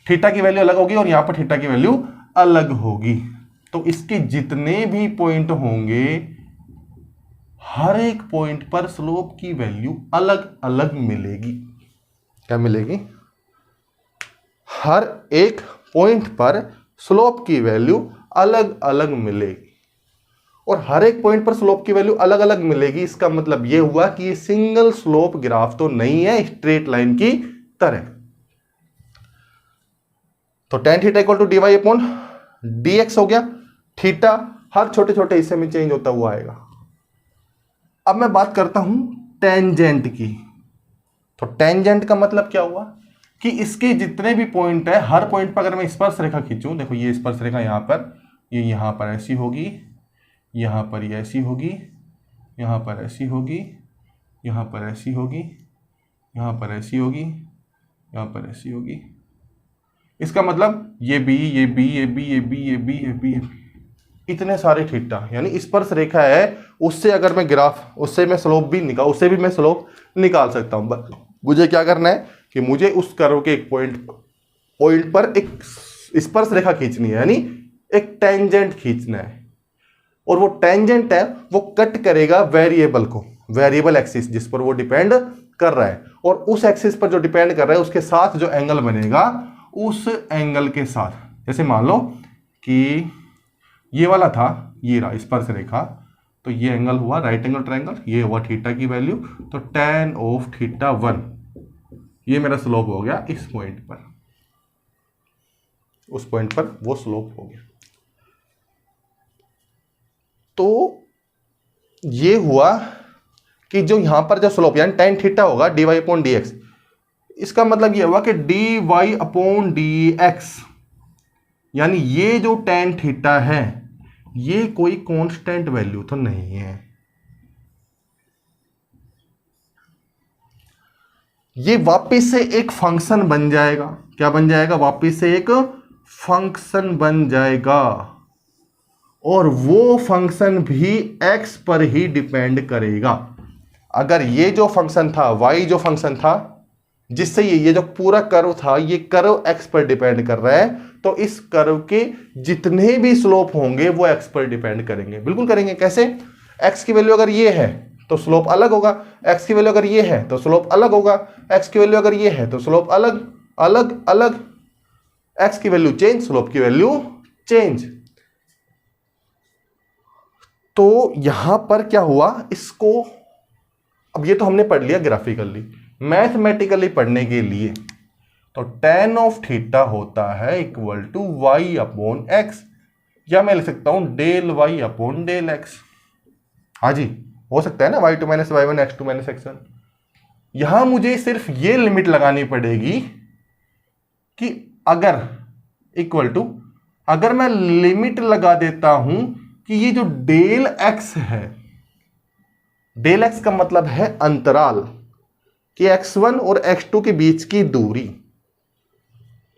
थीटा की वैल्यू अलग होगी और यहां पर थीटा की वैल्यू अलग होगी। तो इसके जितने भी पॉइंट होंगे हर एक पॉइंट पर स्लोप की वैल्यू अलग अलग मिलेगी। क्या मिलेगी? हर एक पॉइंट पर स्लोप की वैल्यू अलग अलग मिलेगी, और हर एक पॉइंट पर स्लोप की वैल्यू अलग अलग मिलेगी। इसका मतलब यह हुआ कि ये सिंगल स्लोप ग्राफ तो नहीं है स्ट्रेट लाइन की तरह। तो tan theta equal to dy upon dx हो गया। थीटा हर छोटे छोटे हिस्से में चेंज होता हुआ आएगा। अब मैं बात करता हूं टेंजेंट की। तो टेंजेंट का मतलब क्या हुआ कि इसके जितने भी पॉइंट है हर पॉइंट पर अगर मैं स्पर्श रेखा खींचूं, देखो ये स्पर्श रेखा यहां पर, ये यहां पर ऐसी होगी, यहां पर ये ऐसी होगी, यहां पर ऐसी होगी, यहां पर ऐसी होगी, यहाँ पर ऐसी होगी, यहाँ पर ऐसी होगी। इसका मतलब ये बी, ये बी, ये बी, ये बी, ये बी, ये बी, इतने सारे थीटा, यानी स्पर्श रेखा है, उससे अगर मैं ग्राफ, उससे मैं स्लोप भी निकाल सकता हूँ। मुझे क्या करना है कि मुझे उस कर्व के एक पॉइंट पर एक स्पर्श रेखा खींचनी है, यानी एक टेंजेंट खींचना है, और वो टेंजेंट है वो कट करेगा वेरिएबल को, वेरिएबल एक्सिस जिस पर वो डिपेंड कर रहा है, और उस एक्सिस पर जो डिपेंड कर रहा है उसके साथ जो एंगल बनेगा, उस एंगल के साथ, जैसे मान लो कि ये वाला था, ये रहा स्पर्श रेखा, तो ये एंगल हुआ राइट एंगल ट्रायंगल, ये हुआ थीटा की वैल्यू, तो tan ऑफ थीटा 1, ये मेरा स्लोप हो गया इस पॉइंट पर, उस पॉइंट पर वो स्लोप हो गया। तो ये हुआ कि जो यहां पर जो स्लोप यानी tan थीटा होगा dy/dx, इसका मतलब ये हुआ कि dy/dx, यानी ये जो tan थीटा है ये कोई कांस्टेंट वैल्यू तो नहीं है, ये वापस से एक फंक्शन बन जाएगा। क्या बन जाएगा? वापस से एक फंक्शन बन जाएगा, और वो फंक्शन भी x पर ही डिपेंड करेगा। अगर ये जो फंक्शन था, y जो फंक्शन था, जिससे ये जो पूरा कर्व था, ये कर्व x पर डिपेंड कर रहा है, तो इस कर्व के जितने भी स्लोप होंगे वो x पर डिपेंड करेंगे। बिल्कुल करेंगे। कैसे? x की वैल्यू अगर ये है तो स्लोप अलग होगा, x की वैल्यू अगर ये है तो स्लोप अलग होगा, x की वैल्यू अगर ये है तो स्लोप अलग अलग अलग, x की वैल्यू चेंज, स्लोप की वैल्यू चेंज। तो यहां पर क्या हुआ, इसको अब ये तो हमने पढ़ लिया ग्राफिकली, मैथमेटिकली पढ़ने के लिए तो tan ऑफ थीटा होता है इक्वल टू y/x, या मैं लिख सकता हूं डेल y/डेल x। हाँ जी, हो सकता है ना, y2 - y1 x2 - x1। यहां मुझे सिर्फ ये लिमिट लगानी पड़ेगी कि अगर इक्वल टू, अगर मैं लिमिट लगा देता हूं कि ये जो डेल x है, डेल x का मतलब है अंतराल, कि x1 और x2 के बीच की दूरी।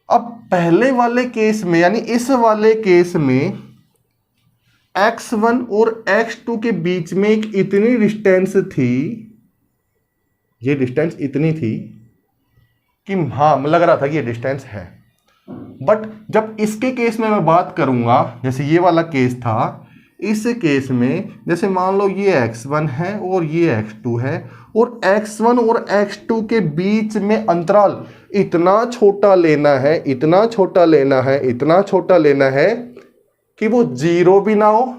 अब पहले वाले केस में, यानी इस वाले केस में x1 और x2 के बीच में एक इतनी डिस्टेंस थी, ये डिस्टेंस इतनी थी कि हाँ लग रहा था कि ये डिस्टेंस है। बट जब इसके केस में मैं बात करूंगा, जैसे ये वाला केस था, इस केस में जैसे मान लो ये x1 है और ये x2 है, और x1 और x2 के बीच में अंतराल इतना छोटा लेना है, इतना छोटा लेना है, इतना छोटा लेना है कि वो जीरो भी ना हो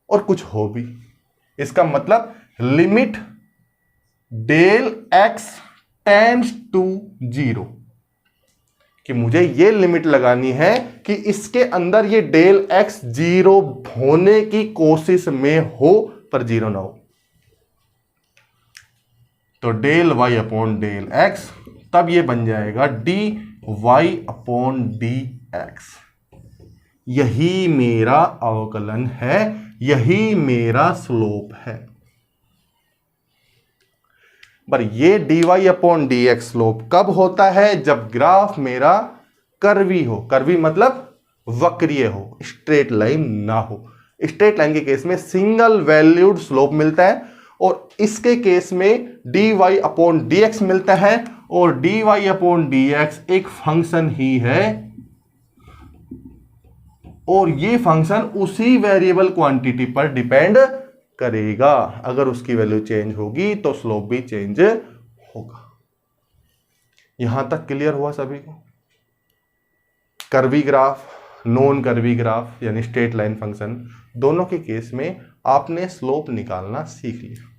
और कुछ हो भी। इसका मतलब limit del x tends to 0, कि मुझे ये लिमिट लगानी है कि इसके अंदर ये डेल x 0 होने की कोशिश में हो पर 0 ना हो। तो डेल y/डेल x, तब ये बन जाएगा dy/dx। यही मेरा अवकलन है, यही मेरा स्लोप है। पर ये dy/dx स्लोप कब होता है? जब ग्राफ मेरा कर्वी हो। कर्वी मतलब वक्रीय हो, स्ट्रेट लाइन ना हो। स्ट्रेट लाइन के केस में सिंगल वैल्यूड स्लोप मिलता है, और इसके केस में dy/dx मिलता है, और dy/dx एक फंक्शन ही है, और ये फंक्शन उसी वेरिएबल क्वांटिटी पर डिपेंड करेगा। अगर उसकी वैल्यू चेंज होगी तो स्लोप भी चेंज होगा। यहां तक क्लियर हुआ सभी को? Curvy graph, non curvy graph यानी स्ट्रेट लाइन फंक्शन, दोनों के केस में आपने स्लोप निकालना सीख लिया।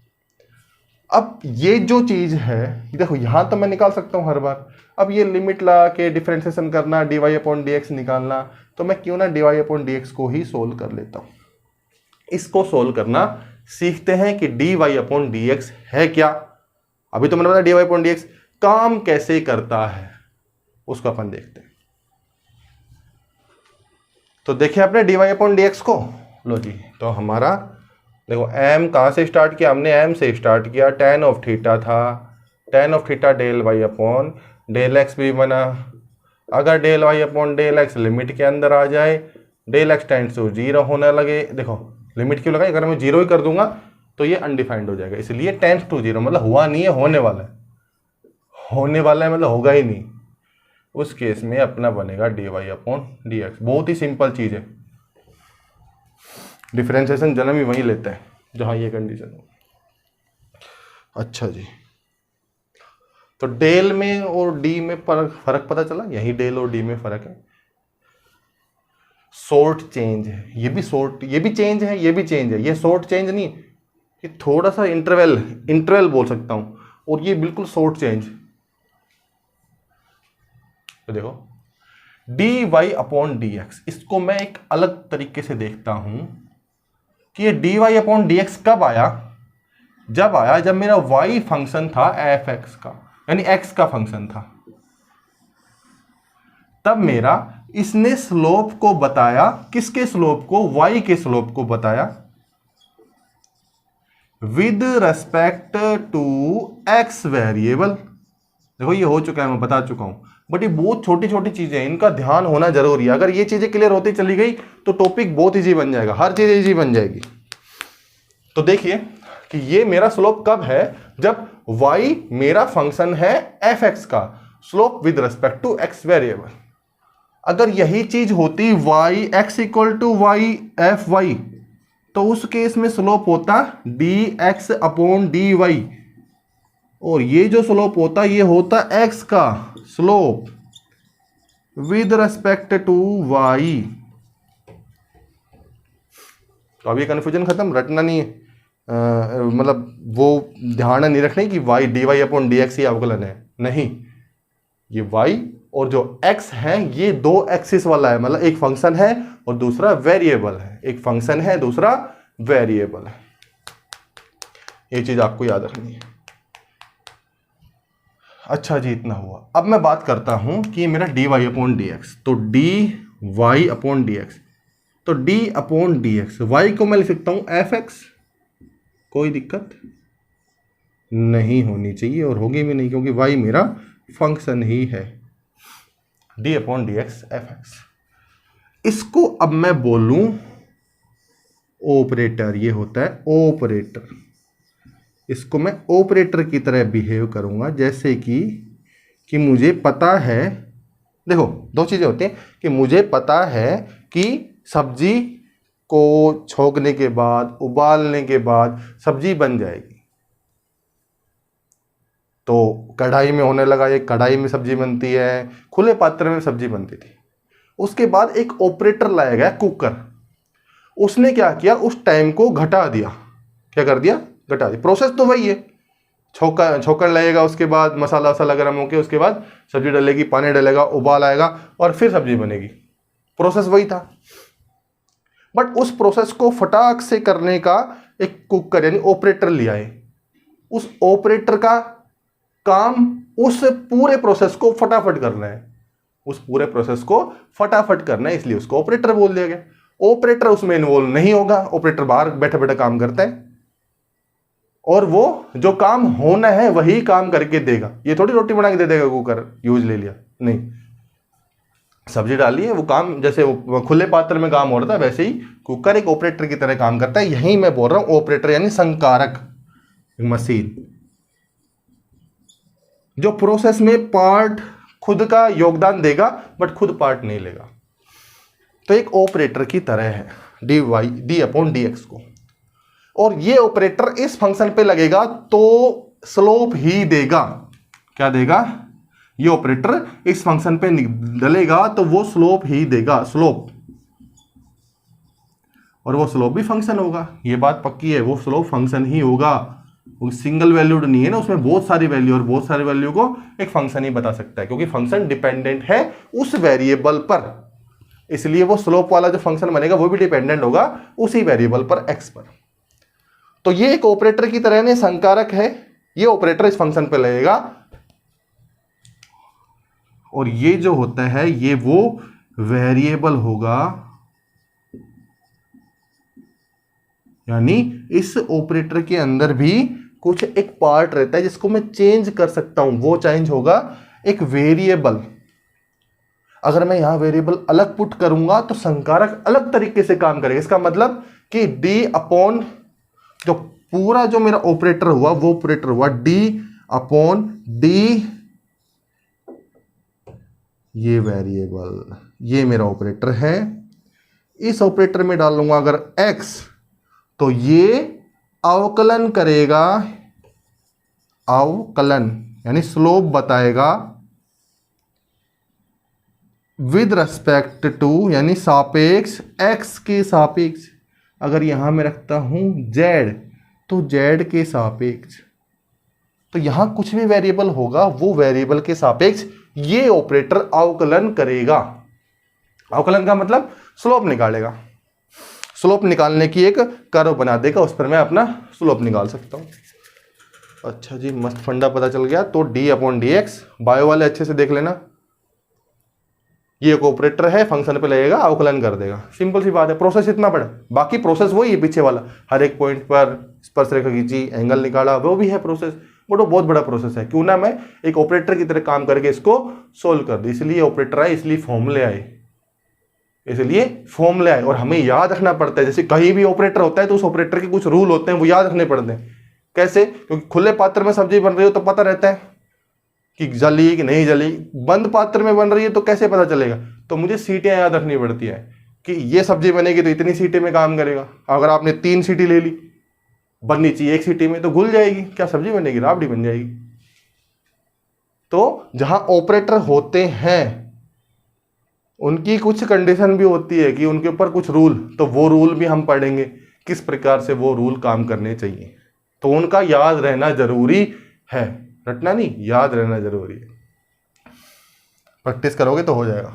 अब ये जो चीज है, देखो यहां तो मैं निकाल सकता हूं हर बार। अब ये लिमिट ला के डिफरेंशिएशन करना, dy/dx निकालना, तो मैं क्यों ना dy/dx को ही सोल्व कर लेता हूं। इसको सोल्व करना सीखते हैं कि dy/dx है क्या। अभी तो मैंने बताया dy/dx काम कैसे करता है, उसको अपन देखते हैं। तो देखिए आपने dy/dx को, लो जी, तो हमारा देखो m कहां से स्टार्ट किया हमने, m से स्टार्ट किया, tan ऑफ थीटा था, tan of theta del y upon del x भी बना। अगर del y upon del x limit के अंदर आ जाए, del x tends to zero होने लगे, देखो लिमिट क्यों लगाई, अगर मैं जीरो ही कर दूंगा तो ये अनडिफाइंड हो जाएगा, इसलिए टेंड्स टू जीरो मतलब हुआ नहीं है, होने वाला है, होने वाला है मतलब होगा ही नहीं। उस केस में अपना बनेगा d Y upon D x. बहुत ही सिंपल चीज है, डिफरेंशिएशन जन्म ही वहीं लेते हैं जहां ये कंडीशन हो। अच्छा जी, तो डेल में और डी में फर्क पता चला, यही डेल और डी में फर्क है। शॉर्ट चेंज है, ये भी शॉर्ट, ये भी चेंज है, ये भी चेंज है, ये शॉर्ट चेंज नहीं, ये थोड़ा सा इंटरवल बोल सकता हूं, और ये बिल्कुल शॉर्ट चेंज। तो देखो d Y upon D x, इसको मैं एक अलग तरीके से देखता हूं कि ये d Y upon D x कब आया, जब मेरा y फंक्शन था एफ एक्स का, यानी x का फंक्शन था, तब मेरा इसने स्लोप को बताया, किसके स्लोप को, y के स्लोप को बताया with respect to x variable. देखो ये हो चुका है, मैं बता चुका हूं, बट ये बहुत छोटी छोटी चीजें हैं, इनका ध्यान होना जरूरी है। अगर ये चीजें क्लियर होती चली गई तो टॉपिक बहुत इजी बन जाएगा, हर चीज इजी बन जाएगी। तो देखिए कि ये मेरा स्लोप कब है, जब y मेरा फंक्शन है एफ एक्स का, slope with respect to x variable. अगर यही चीज होती y x equal to y f y, तो उस केस में स्लोप होता d x upon d y, और ये जो स्लोप होता ये होता x का slope with respect to y। तो अभी कंफ्यूजन खत्म, रटना नहीं है, मतलब वो ध्यान नहीं रखने कि y d Y upon D x ही अवकलन है, नहीं, ये y और जो x है ये दो एक्सिस वाला है, मतलब एक फंक्शन है और दूसरा वेरिएबल है, एक फंक्शन है दूसरा वेरिएबल है, ये चीज आपको याद रखनी है। अच्छा जी, इतना हुआ। अब मैं बात करता हूं कि ये मेरा d Y upon D x, तो D Y upon D x, तो d upon D x, y को मैं लिख सकता हूं एफ एक्स, कोई दिक्कत नहीं होनी चाहिए और होगी भी नहीं, क्योंकि y मेरा फंक्शन ही है, d upon D x F x. इसको अब मैं बोलूं ऑपरेटर, ये होता है ऑपरेटर, इसको मैं ऑपरेटर की तरह बिहेव करूंगा, जैसे कि मुझे पता है, देखो दो चीजें होती हैं कि मुझे पता है कि सब्जी को छोंकने के बाद, उबालने के बाद सब्जी बन जाएगी, तो कढ़ाई में होने लगा, ये कढ़ाई में सब्जी बनती है, खुले पात्र में सब्जी बनती थी। उसके बाद एक ऑपरेटर लाया गया कुकर, उसने क्या किया, उस टाइम को घटा दिया, क्या कर दिया, घटा दिया। प्रोसेस तो वही है, छोकर लगेगा, उसके बाद मसाला वसाला गर्म होकर उसके बाद सब्जी डलेगी, पानी डलेगा, उबाल आएगा और फिर सब्जी बनेगी, प्रोसेस वही था। बट उस प्रोसेस को फटाक से करने का एक कुकर यानी ऑपरेटर लिया है, उस ऑपरेटर का काम उस पूरे प्रोसेस को फटाफट करना है, उस पूरे प्रोसेस को फटाफट करना है, इसलिए उसको ऑपरेटर बोल दिया गया। ऑपरेटर उसमें इन्वॉल्व नहीं होगा, ऑपरेटर बाहर बैठे बैठे काम करता है और वो जो काम होना है वही काम करके देगा। ये थोड़ी रोटी बना के दे देगा कुकर, यूज ले लिया, नहीं, सब्जी डाली है, वो काम जैसे वो खुले पात्र में काम हो रहा था वैसे ही कुकर एक ऑपरेटर की तरह काम करता है। यही मैं बोल रहा हूं ऑपरेटर यानी संकारक मशीन, जो प्रोसेस में पार्ट खुद का योगदान देगा बट खुद पार्ट नहीं लेगा। तो एक ऑपरेटर की तरह है d y d upon D x को, और ये ऑपरेटर इस फंक्शन पे लगेगा तो स्लोप ही देगा। क्या देगा? ये ऑपरेटर इस फंक्शन पे डलेगा तो वो स्लोप ही देगा, स्लोप, और वो स्लोप भी फंक्शन होगा, ये बात पक्की है, वो स्लोप फंक्शन ही होगा, वो सिंगल वैल्यूड नहीं है ना, उसमें बहुत सारी वैल्यू, और बहुत सारी वैल्यू को एक फंक्शन ही बता सकता है, क्योंकि फंक्शन डिपेंडेंट है उस वेरिएबल पर, इसलिए वो स्लोप वाला जो फंक्शन बनेगा वो भी डिपेंडेंट होगा उसी वेरिएबल पर, एक्स पर। तो ये एक ऑपरेटर की तरह ने संकारक है, ये ऑपरेटर इस फंक्शन पे लगेगा, और ये जो होता है ये वो वेरिएबल होगा, यानी इस ऑपरेटर के अंदर भी कुछ एक पार्ट रहता है जिसको मैं चेंज कर सकता हूं, वो चेंज होगा एक वेरिएबल। अगर मैं यहां वेरिएबल अलग पुट करूंगा तो संकारक अलग तरीके से काम करेगा। इसका मतलब कि डी अपॉन जो पूरा जो मेरा ऑपरेटर हुआ वो ऑपरेटर हुआ डी अपॉन डी, ये वेरिएबल, ये मेरा ऑपरेटर है। इस ऑपरेटर में डाल लूंगा अगर x, तो ये अवकलन करेगा, अवकलन यानी स्लोप बताएगा विद रिस्पेक्ट टू, यानी सापेक्ष x के सापेक्ष। अगर यहां मैं रखता हूं z, तो z के सापेक्ष, तो यहां कुछ भी वेरिएबल होगा वो वेरिएबल के सापेक्ष ये ऑपरेटर अवकलन करेगा। अवकलन का मतलब स्लोप निकालेगा, स्लोप निकालने की एक कर्व बना देगा, उस पर मैं अपना स्लोप निकाल सकता हूं। अच्छा जी, मस्त फंडा पता चल गया। तो d upon D x, bio वाले अच्छे से देख लेना, ये एक ऑपरेटर है, फंक्शन पे लगेगा, अवकलन कर देगा। सिंपल सी बात है, प्रोसेस इतना बड़ा, बाकी प्रोसेस वही है पीछे वाला, हर एक पॉइंट पर स्पर्श रेखा खींची, एंगल निकाला, वो भी है प्रोसेस, वो तो बहुत बड़ा प्रोसेस है। क्यों ना मैं एक ऑपरेटर की तरह काम करके इसको सोल्व कर दूं। इसलिए ऑपरेटर आए, इसलिए फॉर्मूले आए, इसलिए फॉर्मूले आए, और हमें याद रखना पड़ता है। जैसे कहीं भी ऑपरेटर होता है तो उस ऑपरेटर के कुछ रूल होते हैं, वो याद रखने पड़ते हैं। कैसे? क्योंकि खुले पात्र में सब्जी बन रही हो तो पता रहता है कि जली कि नहीं जली, बंद पात्र में बन रही है तो कैसे पता चलेगा? तो मुझे सीटें याद रखनी पड़ती है कि ये सब्जी बनेगी तो इतनी सीटें में काम करेगा। अगर आपने 3 सीटी ले ली, बननी चाहिए 1 सीटी में, तो घुल जाएगी, क्या सब्जी बनेगी? राबड़ी बन जाएगी। तो जहां ऑपरेटर होते हैं उनकी कुछ कंडीशन भी होती है कि उनके ऊपर कुछ रूल, तो वो रूल भी हम पढ़ेंगे किस प्रकार से वो रूल काम करने चाहिए। तो उनका याद रहना जरूरी है, रटना नहीं, याद रहना जरूरी है। प्रैक्टिस करोगे तो हो जाएगा।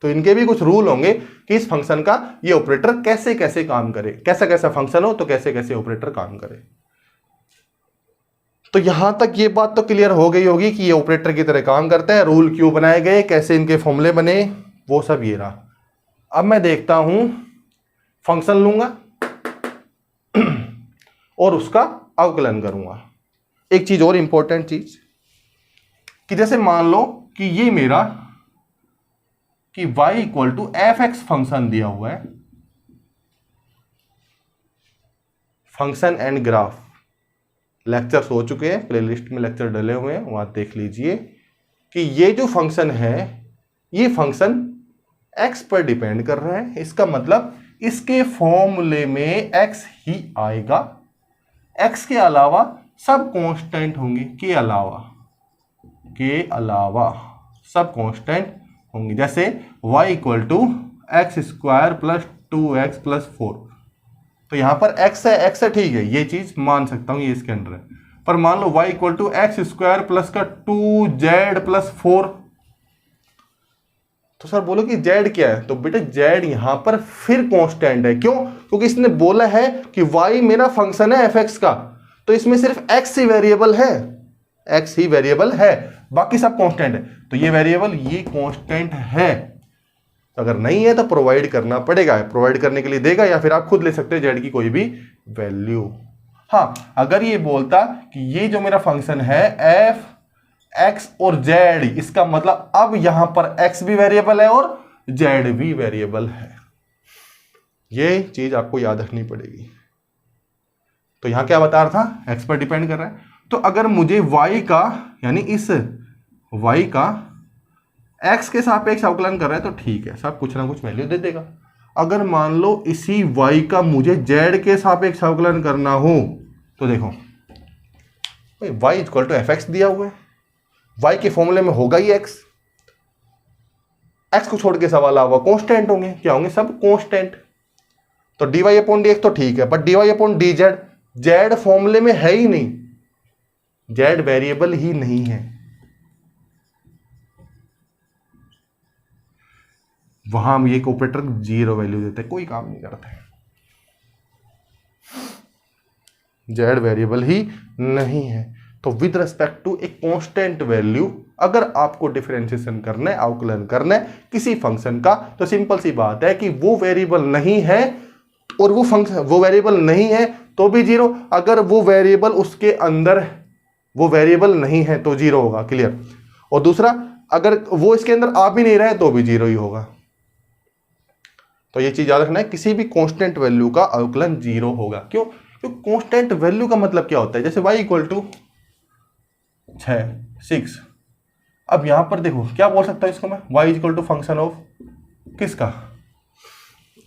तो इनके भी कुछ रूल होंगे कि इस फंक्शन का ये ऑपरेटर कैसे कैसे काम करे, कैसा कैसा फंक्शन हो तो कैसे कैसे ऑपरेटर काम करे। तो यहां तक ये बात तो क्लियर हो गई होगी कि ये ऑपरेटर की तरह काम करते हैं, रूल क्यों बनाए गए, कैसे इनके फॉर्मूले बने, वो सब ये रहा। अब मैं देखता हूं, फंक्शन लूंगा और उसका अवकलन करूंगा। एक चीज और इंपॉर्टेंट चीज कि जैसे मान लो कि ये मेरा कि y equal to F x function दिया हुआ है, फंक्शन एंड ग्राफ लेक्चर्स हो चुके हैं, प्लेलिस्ट में लेक्चर डले हुए हैं, वहां देख लीजिए कि ये जो फंक्शन है ये फंक्शन x पर डिपेंड कर रहा है। इसका मतलब इसके फॉर्मूले में x ही आएगा, x के अलावा सब कांस्टेंट होंगे, के अलावा सब कांस्टेंट होंगे। जैसे y equal to x square plus 2x plus 4, तो यहां पर x है ठीक है, ये चीज मान सकता हूं, ये इसके अंदर है। पर मान लो y equal to x square plus का 2z प्लस 4, तो सर बोलो कि z क्या है? तो बेटे z यहां पर फिर कांस्टेंट है। क्यों? क्योंकि इसने बोला है कि y मेरा फंक्शन है fx का, तो इसमें सिर्फ x ही वेरिएबल है, x ही वेरिएबल है, बाकी सब कांस्टेंट है। तो ये वेरिएबल ये कांस्टेंट है, तो अगर नहीं है तो प्रोवाइड करना पड़ेगा। प्रोवाइड करने के लिए देगा या फिर आप खुद ले सकते हो z की कोई भी वैल्यू। हाँ, अगर ये बोलता कि ये जो मेरा फंक्शन है f x और z, इसका मतलब अब यहां पर x भी वेरिएबल है और z भी वेरिएबल है। ये चीज आपको याद रखनी पड़ेगी। तो यहां क्या बता रहा था? x पर डिपेंड कर रहा है। तो अगर मुझे y का, यानी इस y का x के सापेक्ष अवकलन कर रहा है तो ठीक है, सब कुछ ना कुछ वैल्यू दे देगा। अगर मान लो इसी y का मुझे z के सापेक्ष अवकलन करना हो तो देखो y equal to F x दिया हुआ है, y के फॉर्मूले में होगा ही x को छोड़ के सवाल आवा कांस्टेंट होंगे, क्या होंगे? सब कांस्टेंट। तो dy अपॉन dx तो ठीक है, but dy upon dz, z फॉर्मूले में है ही नहीं, z वेरिएबल ही नहीं है, वहां हम ये ऑपरेटर 0 वैल्यू देते हैं, कोई काम नहीं करता है, z वेरिएबल ही नहीं है। तो विद रिस्पेक्ट टू एक कांस्टेंट वैल्यू अगर आपको डिफरेंशिएशन करना है, अवकलन करना है किसी फंक्शन का, तो सिंपल सी बात है कि वो वेरिएबल नहीं है और वो वेरिएबल नहीं है तो भी जीरो, अगर वो वेरिएबल उसके अंदर वो वेरिएबल नहीं है तो जीरो होगा, क्लियर। और दूसरा, अगर वो इसके अंदर आ भी नहीं रहा है तो भी जीरो ही होगा। तो ये चीज याद रखना है, किसी भी कांस्टेंट वैल्यू का अवकलन जीरो होगा। क्यों? क्योंकि कांस्टेंट वैल्यू का मतलब क्या होता है, जैसे y इक्वल टू 6। अब यहां पर देखो क्या बोल सकता हूं इसको मैं, y equal to function of किसका,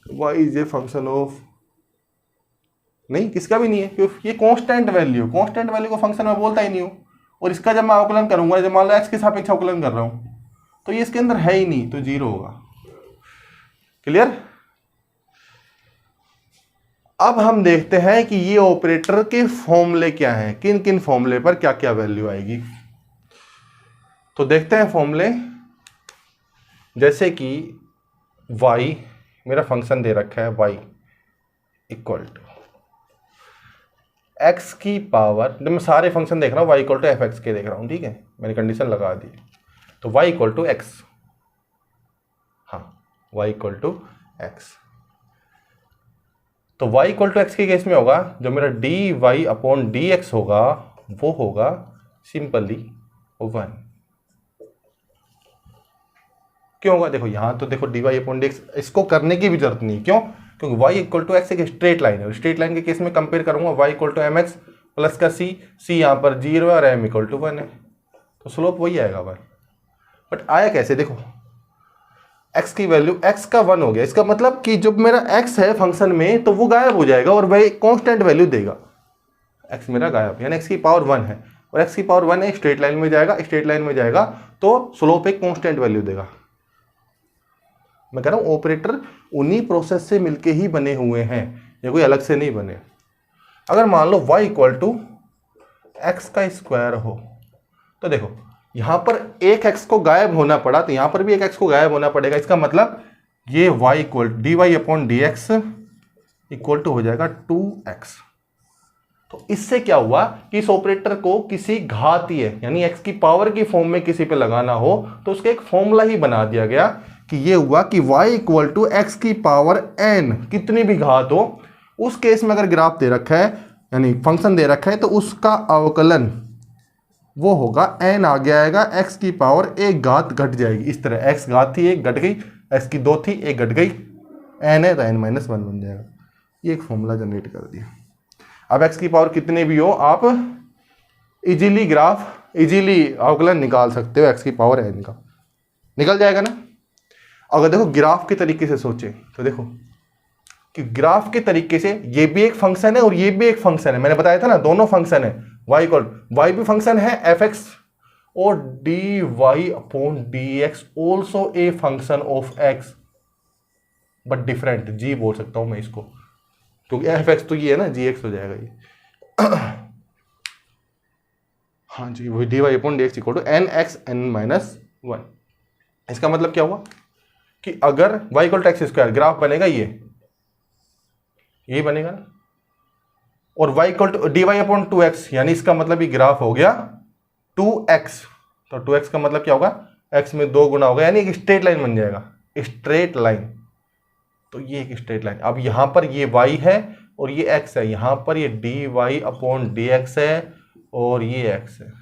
y is a function of, नहीं किसका भी नहीं है, क्योंकि ये कांस्टेंट वैल्यू को फंक्शन में बोलता ही नहीं हूं। और इसका जब मैं अवकलन करूंगा, जब मान लो x के सापेक्ष अवकलन कर रहा हूं, तो ये इसके अंदर है ही नहीं, तो जीरो होगा, क्लियर। अब हम देखते हैं कि ये ऑपरेटर के फॉर्मूले क्या हैं, किन किन फॉर्मूले पर क्या क्या वैल्यू आएगी। तो देखते हैं फॉर्मूले, जैसे कि y मेरा फंक्शन दे रखा है, y इक्वल टू x की पावर, जब मैं सारे फंक्शन देख रहा हूं y equal to F x के देख रहा हूं, ठीक है, मैंने कंडीशन लगा दी। तो y इक्वल टू एक्स, हाँ y इक्वल टू एक्स, तो y इक्वल टू एक्स के केस में होगा जो मेरा d Y upon D x होगा वो होगा सिंपली 1। क्यों होगा, देखो यहां तो देखो d Y upon D x, इसको करने की भी जरूरत नहीं, क्यों? क्योंकि y इक्वल टू एक्स एक स्ट्रेट लाइन है, स्ट्रेट लाइन के केस में कंपेयर करूंगा y equal to m x plus का c यहां पर 0 है और m इक्वल टू 1 है, तो स्लोप वही आएगा भाई। बट आया कैसे, देखो x की वैल्यू x का 1 हो गया, इसका मतलब कि जब मेरा x है फंक्शन में तो वो गायब हो जाएगा और वही कांस्टेंट वैल्यू देगा, x मेरा गायब, यानी x की पावर 1 है और x की पावर 1 है, स्ट्रेट लाइन में जाएगा, स्ट्रेट लाइन में जाएगा तो स्लोप एक कांस्टेंट वैल्यू देगा। मैं कह रहा हूं ऑपरेटर उन्हीं प्रोसेस से मिलके ही बने हुए हैं, ये कोई अलग से नहीं बने। अगर मान लो y इक्वल टू एक्स का स्क्वायर हो, तो देखो यहां पर एक x को गायब होना पड़ा तो यहां पर भी एक x को गायब होना पड़ेगा, इसका मतलब ये y equal d Y upon D x equal to हो जाएगा 2x। तो इससे क्या हुआ कि इस ऑपरेटर को किसी घातीय यानी x की पावर की फॉर्म में किसी पे लगाना हो तो उसका एक फॉर्मूला ही बना दिया गया कि ये हुआ कि y इक्वल टू एक्स की पावर n, कितनी भी घात हो, उस केस में अगर ग्राफ दे रखा है यानी फंक्शन दे रखा है तो उसका अवकलन वो होगा n आगे आएगा, x की पावर एक घात घट जाएगी, इस तरह x घात थी एक घट गई, x की 2 थी एक घट गई, n है तो n माइनस 1 बन जाएगा। ये एक फॉर्मूला जनरेट कर दिया। अब x की पावर कितने भी हो आप इजीली अवकलन निकाल सकते हो, x की पावर n का निकल जाएगा ना। अगर देखो ग्राफ के तरीके से सोचे तो देखो कि ग्राफ के तरीके से ये भी एक फंक्शन है और ये भी एक फंक्शन है, मैंने बताया था ना दोनों फंक्शन है, y भी फंक्शन है एफ एक्स और d Y upon D x also a function of x but different, g बोल सकता हूं मैं इसको क्योंकि एफ एक्स तो ये है ना, जी एक्स हो जाएगा ये हाँ जी वही d Y upon D x equal to n x n minus 1। इसका मतलब क्या हुआ कि अगर y equal to x square graph बनेगा ये बनेगा ना, और y equal to d Y upon 2x यानी इसका मतलब ये ग्राफ हो गया 2x, तो 2x का मतलब क्या होगा x में 2 गुना होगा यानी एक स्ट्रेट लाइन बन जाएगा, स्ट्रेट लाइन। तो ये एक स्ट्रेट लाइन, अब यहां पर ये y है और ये x है, यहां पर ये d Y upon D x है और ये x है।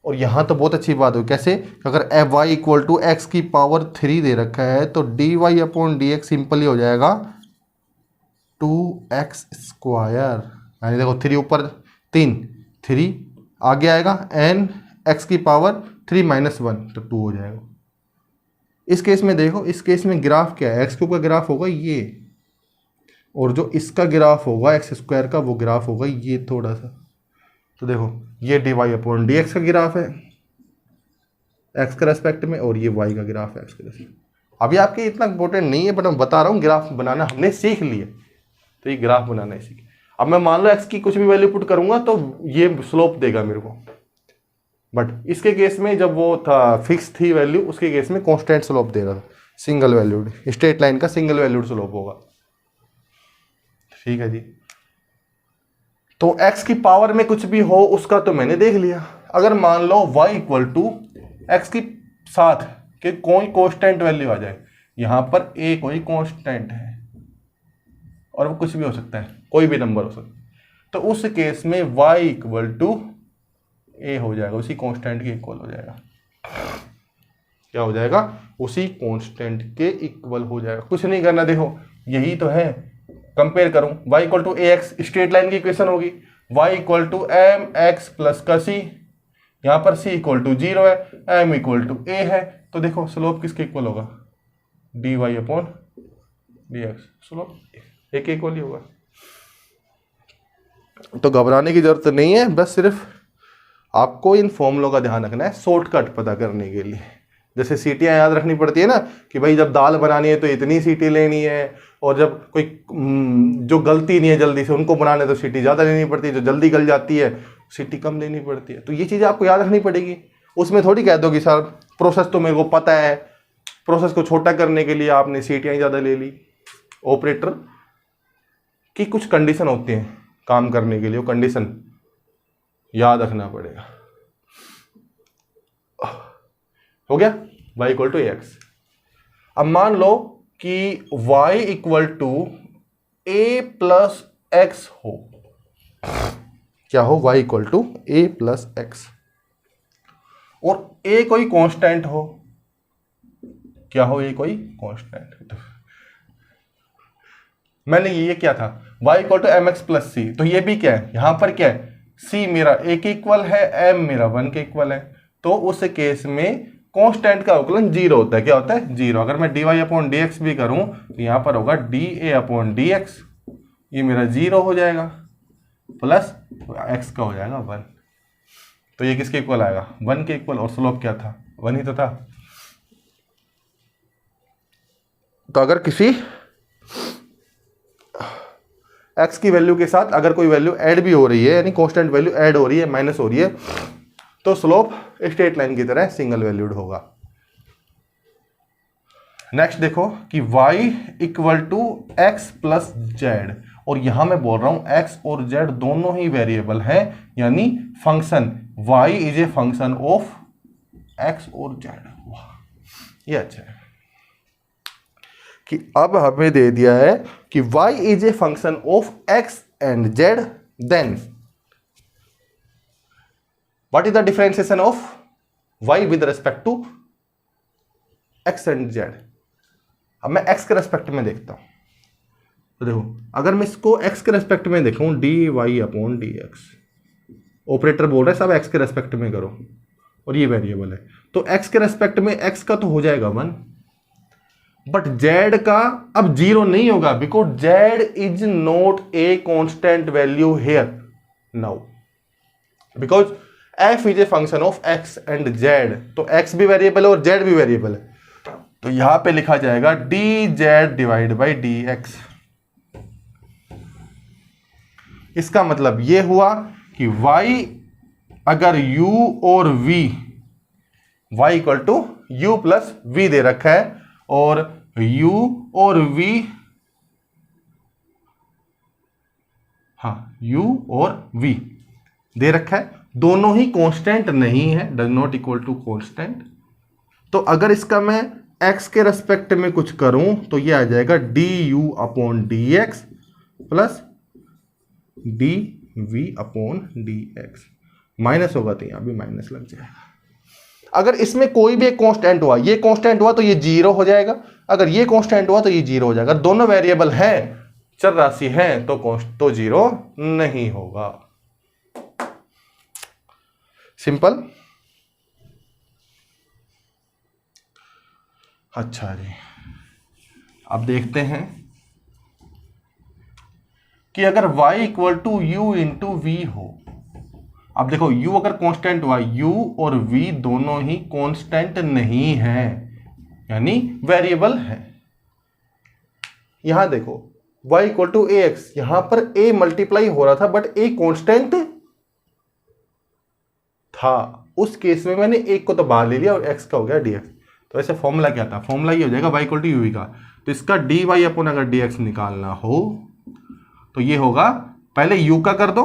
और यहां तो बहुत अच्छी बात हो, कैसे, अगर f y equal to x की पावर 3 दे रखा है तो D Y upon D x simply हो जाएगा 2x स्क्वायर, यानी देखो 3 ऊपर 3 आगे आएगा n x की पावर 3 माइनस 1 तो 2 हो जाएगा। इस केस में देखो, इस केस में ग्राफ क्या है, एक्स क्यूब का ग्राफ होगा ये, और जो इसका ग्राफ होगा एक्स स्क्वायर का वो ग्राफ होगा ये थोड़ा सा। तो देखो ये d Y upon D x का ग्राफ है एक्स के रेस्पेक्ट में और ये वाई का ग्राफ है एक्स के रेस्पेक्ट। अभी आपके इतना इंपॉर्टेंट नहीं है बट मैं बता रहा हूँ ग्राफ बनाना हमने सीख लिया, तो ये ग्राफ बनाना ही सीखे। अब मैं मान लो एक्स की कुछ भी वैल्यू पुट करूंगा तो ये स्लोप देगा मेरे को, बट इसके केस में जब वो था फिक्स थी वैल्यू उसके केस में कांस्टेंट स्लोप दे रहा था, सिंगल वैल्यूड स्ट्रेट लाइन का सिंगल वैल्यूड स्लोप होगा। ठीक है जी, तो x की पावर में कुछ भी हो उसका तो मैंने देख लिया। अगर मान लो y इक्वल टू एक्स की साथ के कोई कांस्टेंट वैल्यू आ जाए, यहां पर a कोई कांस्टेंट है और वो कुछ भी हो सकता है, कोई भी नंबर हो सकता है। तो उस केस में y इक्वल टू a हो जाएगा, उसी कांस्टेंट के इक्वल हो जाएगा। क्या हो जाएगा? उसी कांस्टेंट के इक्वल हो जाएगा। कुछ नहीं करना, देखो यही तो है। कंपेयर करूं, y equal to ax straight line की इक्वेशन होगी, y equal to mx plus का c, यहां पर c इक्वल टू 0 है, m इक्वल टू a है। तो देखो स्लोप किसके इक्वल होगा? dy अपॉन dx, स्लोप एक के इक्वल ही होगा। तो घबराने की जरूरत नहीं है, बस सिर्फ आपको इन फॉर्मूलों का ध्यान रखना है शॉर्टकट पता करने के लिए। जैसे सीटियां याद रखनी पड़ती है ना, कि भाई जब दाल बनानी है तो इतनी सीटी लेनी है, और जब कोई जो गलती नहीं है जल्दी से उनको बनाने तो सीटी ज़्यादा लेनी पड़ती है, जो जल्दी गल जाती है सीटी कम लेनी पड़ती है। तो ये चीज़ें आपको याद रखनी पड़ेगी। उसमें थोड़ी कह दो कि सर प्रोसेस तो मेरे को पता है, प्रोसेस को छोटा करने के लिए आपने सीटियाँ ज़्यादा ले ली। ऑपरेटर की कुछ कंडीशन होती हैं काम करने के लिए, वो कंडीशन याद रखना पड़ेगा। हो गया y इक्वल टू ax। अब मान लो कि y equal to a plus x हो। क्या हो? y equal to a plus x, और a कोई कांस्टेंट हो। क्या हो? a कोई कांस्टेंट। मैंने ये क्या था? y equal to mx plus c। तो ये भी क्या है? यहां पर क्या है? c मेरा a के इक्वल है, m मेरा 1 के इक्वल है। तो उस केस में कांस्टेंट का अवकलन 0 होता है। क्या होता है? 0। अगर मैं dy अपॉन dx भी करूं तो यहां पर होगा dA अपॉन dx, ये मेरा 0 हो जाएगा, प्लस x का हो जाएगा 1। तो ये किसके इक्वल आएगा? 1 के इक्वल। और स्लोप क्या था? 1 ही तो था। तो अगर किसी x की वैल्यू के साथ अगर कोई वैल्यू ऐड भी हो रही है, यानी कांस्टेंट वैल्यू ऐड हो रही है, माइनस हो रही है, तो स्लोप स्ट्रेट लाइन की तरह सिंगल वैल्यूड होगा। नेक्स्ट देखो कि y equal to x plus z, और यहां मैं बोल रहा हूं x और z दोनों ही वेरिएबल हैं, यानी function y is a function of x और z। ये अच्छा है कि अब हमें दे दिया है कि y is a function of x and z, then what is the differentiation of y with respect to x and z। अब मैं x के रेस्पेक्ट में देखता हूं। तो देखो अगर मैं इसको x के रेस्पेक्ट में देखूं, dy अपॉन dx, ऑपरेटर बोल रहा है सब x के रेस्पेक्ट में करो, और ये वेरिएबल है, तो x के रेस्पेक्ट में x का तो हो जाएगा 1, बट z का अब 0 नहीं होगा, because z is not a constant value here now, because f is a function of x and z। तो x भी वेरिएबल है और z भी वेरिएबल है, तो यहां पे लिखा जाएगा dz डिवाइड बाई dx। इसका मतलब यह हुआ कि y अगर u और v, y equal to u plus v दे रखा है, और u और v, हाँ u और v दे रखा है, दोनों ही कांस्टेंट नहीं है, does not equal to constant. तो अगर इसका मैं x के रेस्पेक्ट में कुछ करूं तो ये आ जाएगा du upon dx plus dv upon dx। Minus होगा तो यहां भी माइनस लग जाएगा। अगर इसमें कोई भी एक कांस्टेंट हुआ, ये कांस्टेंट हुआ तो ये 0 हो जाएगा, अगर ये कांस्टेंट हुआ तो ये 0 हो जाएगा। दोनों वेरिएबल हैं, चर राशि है, तो 0 नहीं होगा। सिंपल। अच्छा जी, अब देखते हैं कि अगर y equal to u into v हो। अब देखो u अगर कांस्टेंट हुआ, u और v दोनों ही कांस्टेंट नहीं है, यानी वेरिएबल है। यहां देखो y equal to a x, यहां पर a मल्टीप्लाई हो रहा था बट a कांस्टेंट था, उस केस में मैंने एक को तो बाहर ले लिया और x का हो गया dx। तो ऐसे फॉर्मूला क्या था? फॉर्मूला ये हो जाएगा y इक्वल टू यू का, तो इसका dy अपॉन अगर dx निकालना हो तो ये होगा, पहले u का कर दो,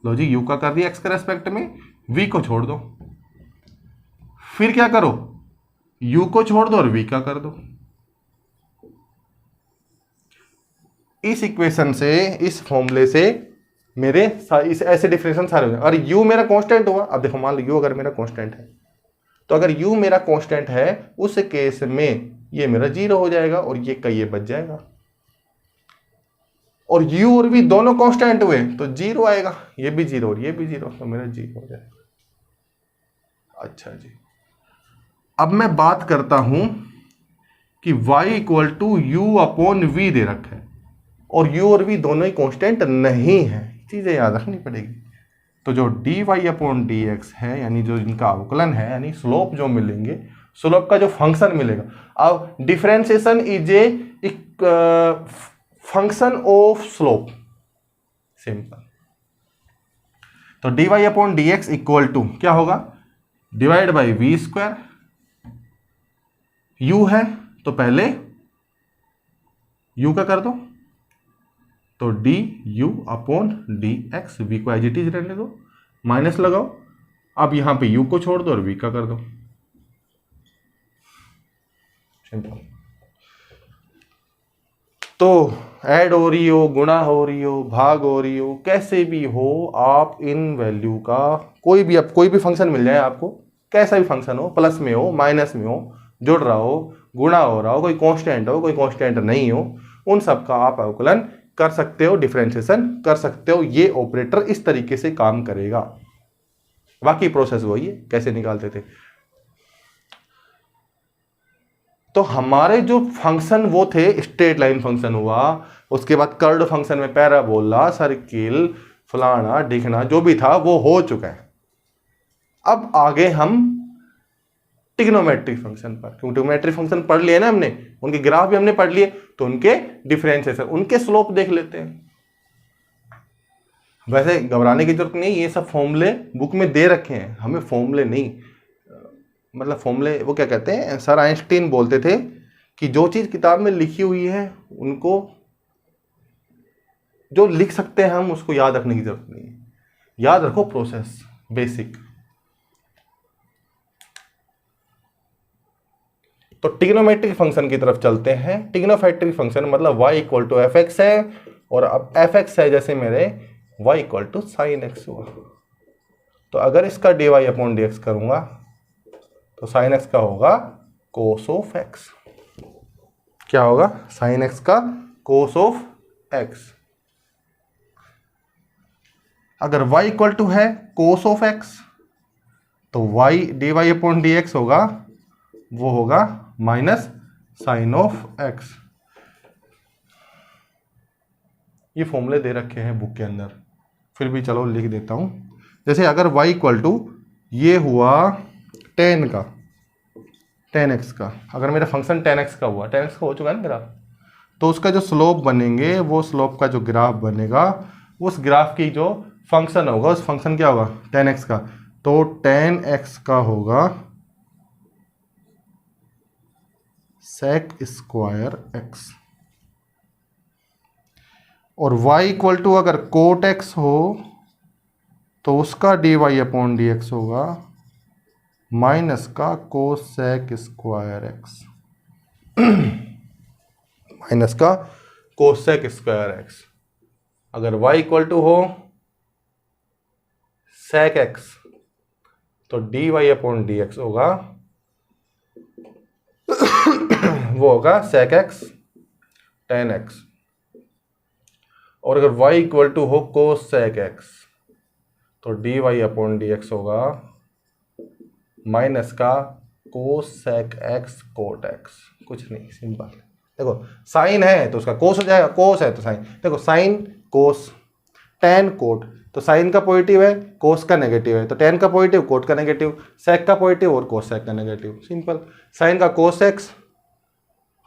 लो जी u का कर दिया x के रेस्पेक्ट में, v को छोड़ दो, फिर क्या करो, u को छोड़ दो और v का कर दो। इस इक्वेशन से, इस फॉर्मूले से मेरे इस ऐसे डिफरेंशिएशन सारे हो जाए। और u मेरा कांस्टेंट हुआ, अब देखो मान लो u अगर मेरा कांस्टेंट है, तो अगर u मेरा कांस्टेंट है उस केस में ये मेरा 0 हो जाएगा और ये का ये बच जाएगा। और u और v दोनों कांस्टेंट हुए तो 0 आएगा, ये भी 0 और ये भी 0, तो मेरा 0 हो जाएगा। अच्छा जी, अब मैं बात करता हूं कि y equal to u upon v दे रखा है और u और v दोनों ही कांस्टेंट नहीं है, चीजें याद रखनी पड़ेगी। तो जो dy अपॉन dx है, यानी जो इनका अवकलन है, यानी स्लोप जो मिलेंगे, स्लोप का जो फंक्शन मिलेगा। अब differentiation is a function of slope, simple. तो dy upon dx equal to क्या होगा, divide by v square, u है तो पहले u का कर दो, तो d u upon D x, v को एज इट इज रहने दो, माइनस लगाओ, अब यहां पे u को छोड़ दो और v का कर दो, सिंपल। तो ऐड हो रही हो, गुणा हो रही हो, भाग हो रही हो, कैसे भी हो, आप इन वैल्यू का कोई भी फंक्शन मिल जाए आपको, कैसा भी फंक्शन हो, प्लस में हो, माइनस में हो, जुड़ रहा हो, गुणा हो रहा हो, कोई कांस्टेंट हो, कोई कांस्टेंट नहीं हो, उन सब का आप अवकलन कर सकते हो, डिफरेंशिएशन कर सकते हो। ये ऑपरेटर इस तरीके से काम करेगा, बाकी प्रोसेस वही है कैसे निकालते थे। तो हमारे जो फंक्शन वो थे, स्ट्रेट लाइन फंक्शन हुआ, उसके बाद कर्व्ड फंक्शन में पैराबोला, सर्किल, फलाना ढिकना जो भी था वो हो चुका है। अब आगे हम ट्रिग्नोमेट्रिक फंक्शन पर, क्योंकि ट्रिग्नोमेट्रिक फंक्शन पढ़ लिए ना हमने, उनके ग्राफ भी हमने पढ़ लिए, तो उनके डिफरेंशिएशन, उनके स्लोप देख लेते हैं। वैसे घबराने की जरूरत नहीं, ये सब फॉर्मूले बुक में दे रखे हैं, हमें फॉर्मूले नहीं, मतलब फॉर्मूले वो क्या कहते हैं, सर आइंस्टीन बोलते थे कि जो चीज किताब में लिखी हुई है उनको जो लिख सकते हैं हम उसको याद रखने की जरूरत नहीं है, याद रखो प्रोसेस बेसिक। तो ट्रिग्नोमेट्रिक फंक्शन की तरफ चलते हैं। ट्रिग्नोमेट्रिक फंक्शन मतलब y equal to F X है, और अब एफ एक्स है जैसे मेरे y equal to sine X हुआ, तो अगर इसका dy अपॉन डी एक्स करूंगा तो साइन एक्स का होगा कोस ऑफ एक्स। क्या होगा, साइन एक्स का कोस ऑफ एक्स। अगर y इक्वल टू है कोस ऑफ एक्स तो y dy upon D x होगा, वो होगा माइनस साइन ऑफ एक्स। ये फॉर्मूले दे रखे हैं बुक के अंदर, फिर भी चलो लिख देता हूं। जैसे अगर y इक्वल टू ये हुआ टेन का, टेन एक्स का, अगर मेरा फंक्शन टेन एक्स का हुआ, टेन एक्स का हो चुका है ना ग्राफ, तो उसका जो स्लोप बनेंगे, वो स्लोप का जो ग्राफ बनेगा, उस ग्राफ की जो फंक्शन होगा, उस फंक्शन क्या होगा, टेन एक्स का, तो टेन एक्स का होगा सेक स्क्वायर एक्स। और y इक्वल टू अगर कोट एक्स हो तो उसका D Y upon D x होगा माइनस का कोसेक स्क्वायर एक्स, माइनस का कोसेक स्क्वायर एक्स। अगर y इक्वल टू हो सेक एक्स तो D Y upon D x होगा वो होगा सेक एक्स टेन एक्स। और अगर y इक्वल टू हो कोस सेक एक्स तो D Y upon D x होगा माइनस का cosec X cot X. कुछ नहीं, सिंपल। देखो साइन है तो उसका कोस हो जाएगा, कोस है तो साइन। देखो साइन कोस, टेन कोट, तो साइन का पॉजिटिव है, कोस का नेगेटिव है, तो टेन का पॉजिटिव, कोट का नेगेटिव, सेक का पॉजिटिव और कोस सेक का नेगेटिव, सिंपल। साइन का कोस एक्स।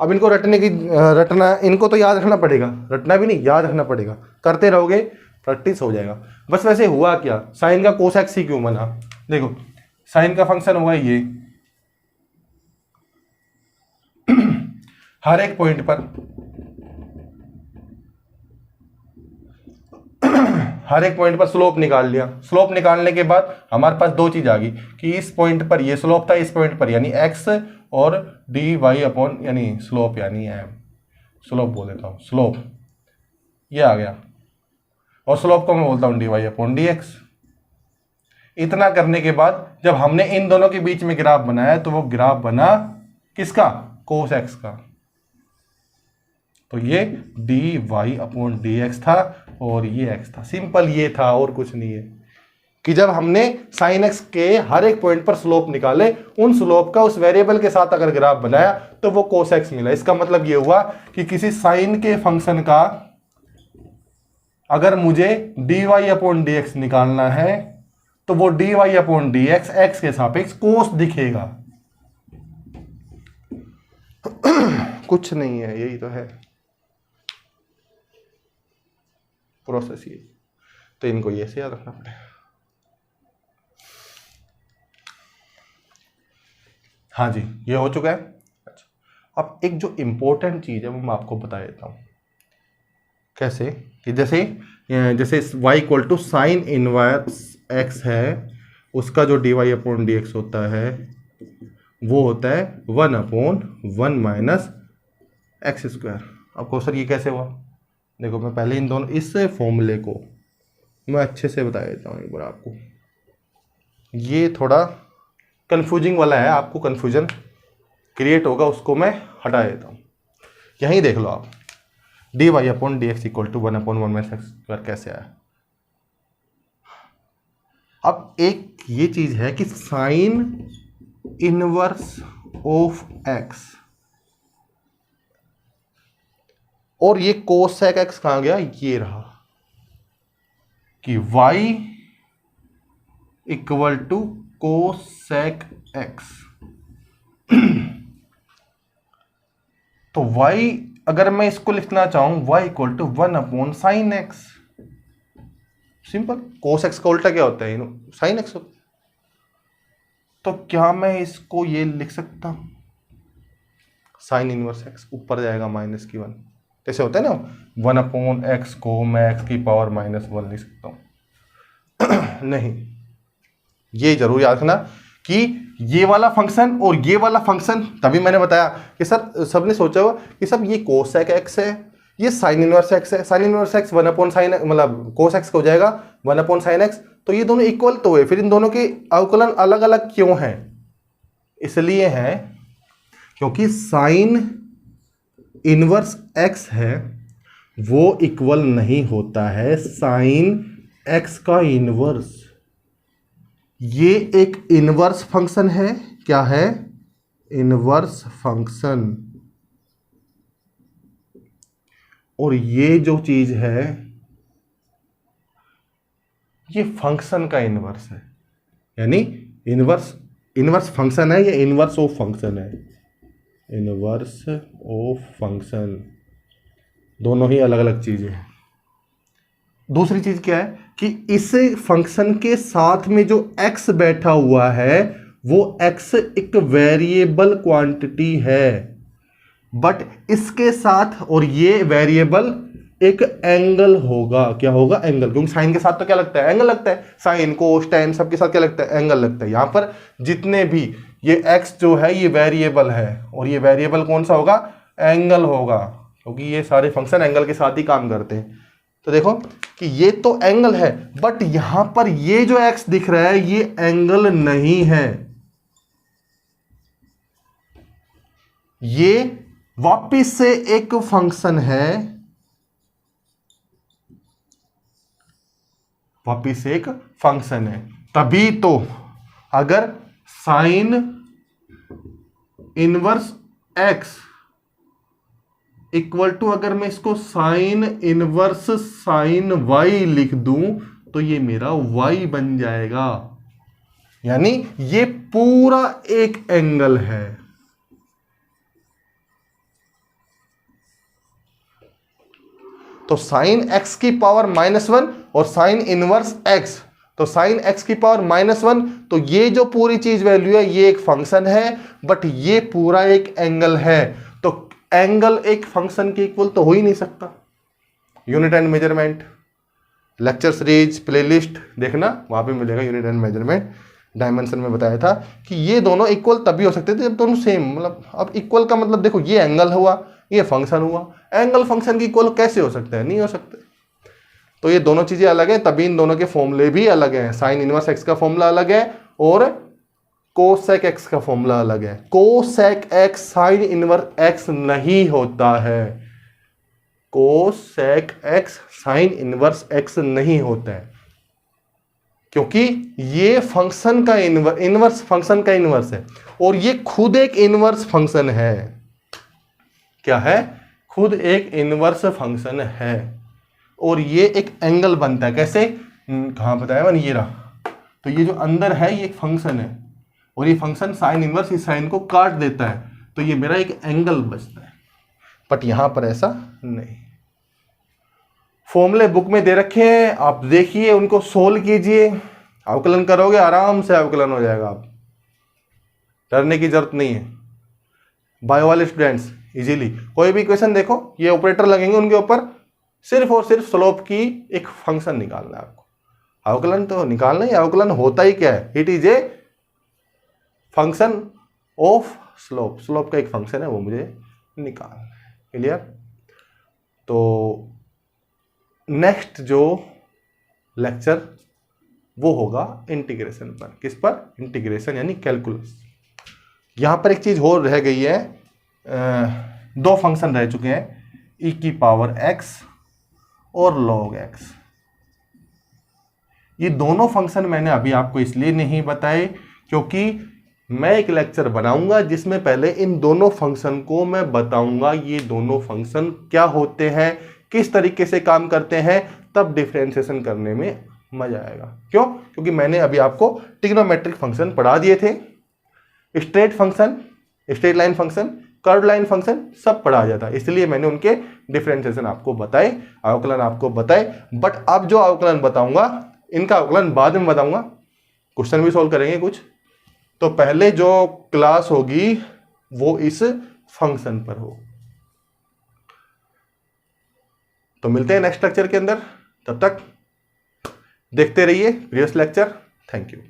अब इनको रटना इनको तो याद रखना पड़ेगा, रटना भी नहीं याद रखना पड़ेगा, करते रहोगे प्रैक्टिस हो जाएगा। बस वैसे हुआ क्या, साइन का कोस एक्स ही क्यों बना, देखो साइन का फंक्शन हुआ ये हर एक पॉइंट पर हर एक पॉइंट पर स्लोप निकाल लिया। स्लोप निकालने के बाद हमारे पास दो चीज आ गई कि इस पॉइंट पर ये स्लोप था, इस पॉइंट पर यानी एक्स और डी वाई अपॉन यानी स्लोप यानी एम, स्लोप बोल देता हूं स्लोप, ये आ गया, और स्लोप को मैं बोलता हूँ dy/dx। इतना करने के बाद जब हमने इन दोनों के बीच में ग्राफ बनाया तो वो ग्राफ बना किसका, cos x का। तो ये dy/dx था और ये x था। सिंपल ये था, और कुछ नहीं है। कि जब हमने साइन एक्स के हर एक पॉइंट पर स्लोप निकाले, उन स्लोप का उस वेरिएबल के साथ अगर ग्राफ बनाया तो वो कोस एक्स मिला। इसका मतलब ये हुआ कि किसी साइन के फंक्शन का अगर मुझे dy/dx निकालना है तो वो dy/dx एक्स के सापेक्ष कोस दिखेगा। कुछ नहीं है, यही तो है प्रोसेस ये। तो इनको ये से याद रखना पड़ेगा। हाँ जी, ये हो चुका है। अच्छा, अब एक जो इंपॉर्टेंट चीज है वो मैं आपको बता देता हूं। कैसे कि जैसे y = साइन इनवर्स x है, उसका जो dy/dx होता है वो होता है 1/1 - x²। अब सर ये कैसे हुआ? देखो मैं पहले इन दोनों इस फॉर्मूले को मैं अच्छे से बता देता हूँ एक बार आपको। ये थोड़ा कंफ्यूजिंग वाला है, आपको कंफ्यूजन क्रिएट होगा, उसको मैं हटा देता हूँ। यहीं देख लो आप, dy/dx = 1/1 - x² कैसे आया। अब एक ये चीज है कि साइन इनवर्स ऑफ x और ये कोसेक x कहां गया, ये रहा कि y = कोसेक x। तो y अगर मैं इसको लिखना चाहूं y = 1/sin x। Simple, cos x का उल्टा क्या होता है, साइन एक्स होता है। तो क्या मैं इसको ये लिख सकता हूं, साइन इनवर्स एक्स ऊपर जाएगा -1, जैसे होता है ना 1/x को मैं x⁻⁻1 लिख सकता हूं। नहीं, ये जरूर याद रखना कि ये वाला फंक्शन और ये वाला फंक्शन, तभी मैंने बताया कि सर सबने सोचा होगा कि सब ये कोसेक एक्स है, ये साइन इनवर्स एक्स है। साइन इनवर्स एक्स 1/sin मतलब कोस एक्स हो जाएगा 1/sin x। तो ये दोनों इक्वल तो हुए, फिर इन दोनों के अवकलन अलग अलग क्यों हैं? इसलिए है क्योंकि साइन इनवर्स x है वो इक्वल नहीं होता है साइन x का इनवर्स। ये एक इनवर्स फंक्शन है। क्या है? Inverse function. और ये जो चीज है ये फंक्शन का इनवर्स है, यानी इनवर्स फंक्शन है, ये इनवर्स ऑफ फंक्शन है। इनवर्स ऑफ फंक्शन, दोनों ही अलग अलग चीजें हैं। दूसरी चीज क्या है कि इस फंक्शन के साथ में जो x बैठा हुआ है वो x एक वेरिएबल क्वांटिटी है, बट इसके साथ और ये वेरिएबल एक एंगल होगा। क्या होगा? एंगल। क्योंकि साइन के साथ तो क्या लगता है? एंगल लगता है। साइन, कोस, टैन सबके साथ क्या लगता है? एंगल लगता है। यहां पर जितने भी ये x जो है ये वेरिएबल है, और ये वेरिएबल कौन सा होगा? एंगल होगा, क्योंकि ये सारे फंक्शन एंगल के साथ ही काम करते हैं। तो देखो कि ये तो एंगल है, बट यहां पर ये जो x दिख रहा है ये एंगल नहीं है, ये वापिस से एक फंक्शन है, वापिस से एक फंक्शन है। तभी तो अगर sine inverse x equal to, अगर मैं इसको साइन इनवर्स साइन y लिख दूं तो ये मेरा y बन जाएगा, यानी ये पूरा एक एंगल है। तो साइन x⁻⁻1 और साइन इनवर्स x, तो साइन x⁻⁻1, तो ये जो पूरी चीज वैल्यू है ये एक फंक्शन है, बट ये पूरा एक एंगल है। तो एंगल एक फंक्शन के इक्वल तो हो ही नहीं सकता। Unit and measurement lecture series playlist देखना, वहां पे मिलेगा यूनिट एंड मेजरमेंट। डायमेंशन में बताया था कि ये दोनों इक्वल तभी हो सकते थे जब दोनों सेम, मतलब अब इक्वल का मतलब देखो ये एंगल हुआ, ये फंक्शन हुआ। एंगल फंक्शन की इक्वल कैसे हो सकता है? नहीं हो सकते। तो ये दोनों चीजें अलग हैं, तभी इन दोनों के फॉर्मूले भी अलग हैं। साइन इनवर्स एक्स का फॉर्मूला अलग है और कोसेक एक्स का फॉर्मूला अलग है। Cosec x sine inverse x नहीं होता है। Cosec x sine inverse x नहीं होता है, क्योंकि ये फंक्शन का इनवर्स फंक्शन का इनवर्स है और ये खुद एक इनवर्स फंक्शन है। क्या है? खुद एक इनवर्स फंक्शन है और ये एक एंगल बनता है। कैसे? कहां बताया मैंने? ये रहा। तो ये जो अंदर है ये एक फंक्शन है और ये फंक्शन साइन इनवर्स इस साइन को काट देता है, तो ये मेरा एक एंगल बचता है। बट यहां पर ऐसा नहीं। फॉर्मूले बुक में दे रखे हैं, आप देखिए, उनको सोल्व कीजिए, अवकलन करोगे आराम से अवकलन हो जाएगा। आप डरने की जरूरत नहीं है। बायो वाले स्टूडेंट्स इजीली कोई भी क्वेश्चन देखो, ये ऑपरेटर लगेंगे उनके ऊपर, सिर्फ और सिर्फ स्लोप की एक फंक्शन निकालना है आपको। अवकलन तो निकालना ही, अवकलन होता ही क्या है? It is a function of slope. Slope का एक फंक्शन है, वो मुझे निकालना है। क्लियर? तो नेक्स्ट जो लेक्चर वो होगा इंटीग्रेशन पर। किस पर? इंटीग्रेशन यानी कैलकुलस। यहां पर एक चीज और रह गई है, दो फंक्शन रह चुके हैं, e की पावर x और log x। ये दोनों फंक्शन मैंने अभी आपको इसलिए नहीं बताए क्योंकि मैं एक लेक्चर बनाऊंगा जिसमें पहले इन दोनों फंक्शन को मैं बताऊंगा, ये दोनों फंक्शन क्या होते हैं, किस तरीके से काम करते हैं, तब डिफरेंशिएशन करने में मजा आएगा। क्यों? क्योंकि मैंने अभी आपको ट्रिग्नोमेट्रिक फंक्शन पढ़ा दिए थे, straight function, straight line function, curve line function सब पढ़ा जाता है, इसलिए मैंने उनके डिफरेंशिएशन आपको बताए, अवकलन आपको बताए। बट अब जो अवकलन बताऊंगा, इनका अवकलन बाद में बताऊंगा, क्वेश्चन भी सॉल्व करेंगे कुछ। तो पहले जो क्लास होगी वो इस फंक्शन पर हो। तो मिलते हैं नेक्स्ट लेक्चर के अंदर, तब तक देखते रहिए प्रीवियस लेक्चर। Thank you.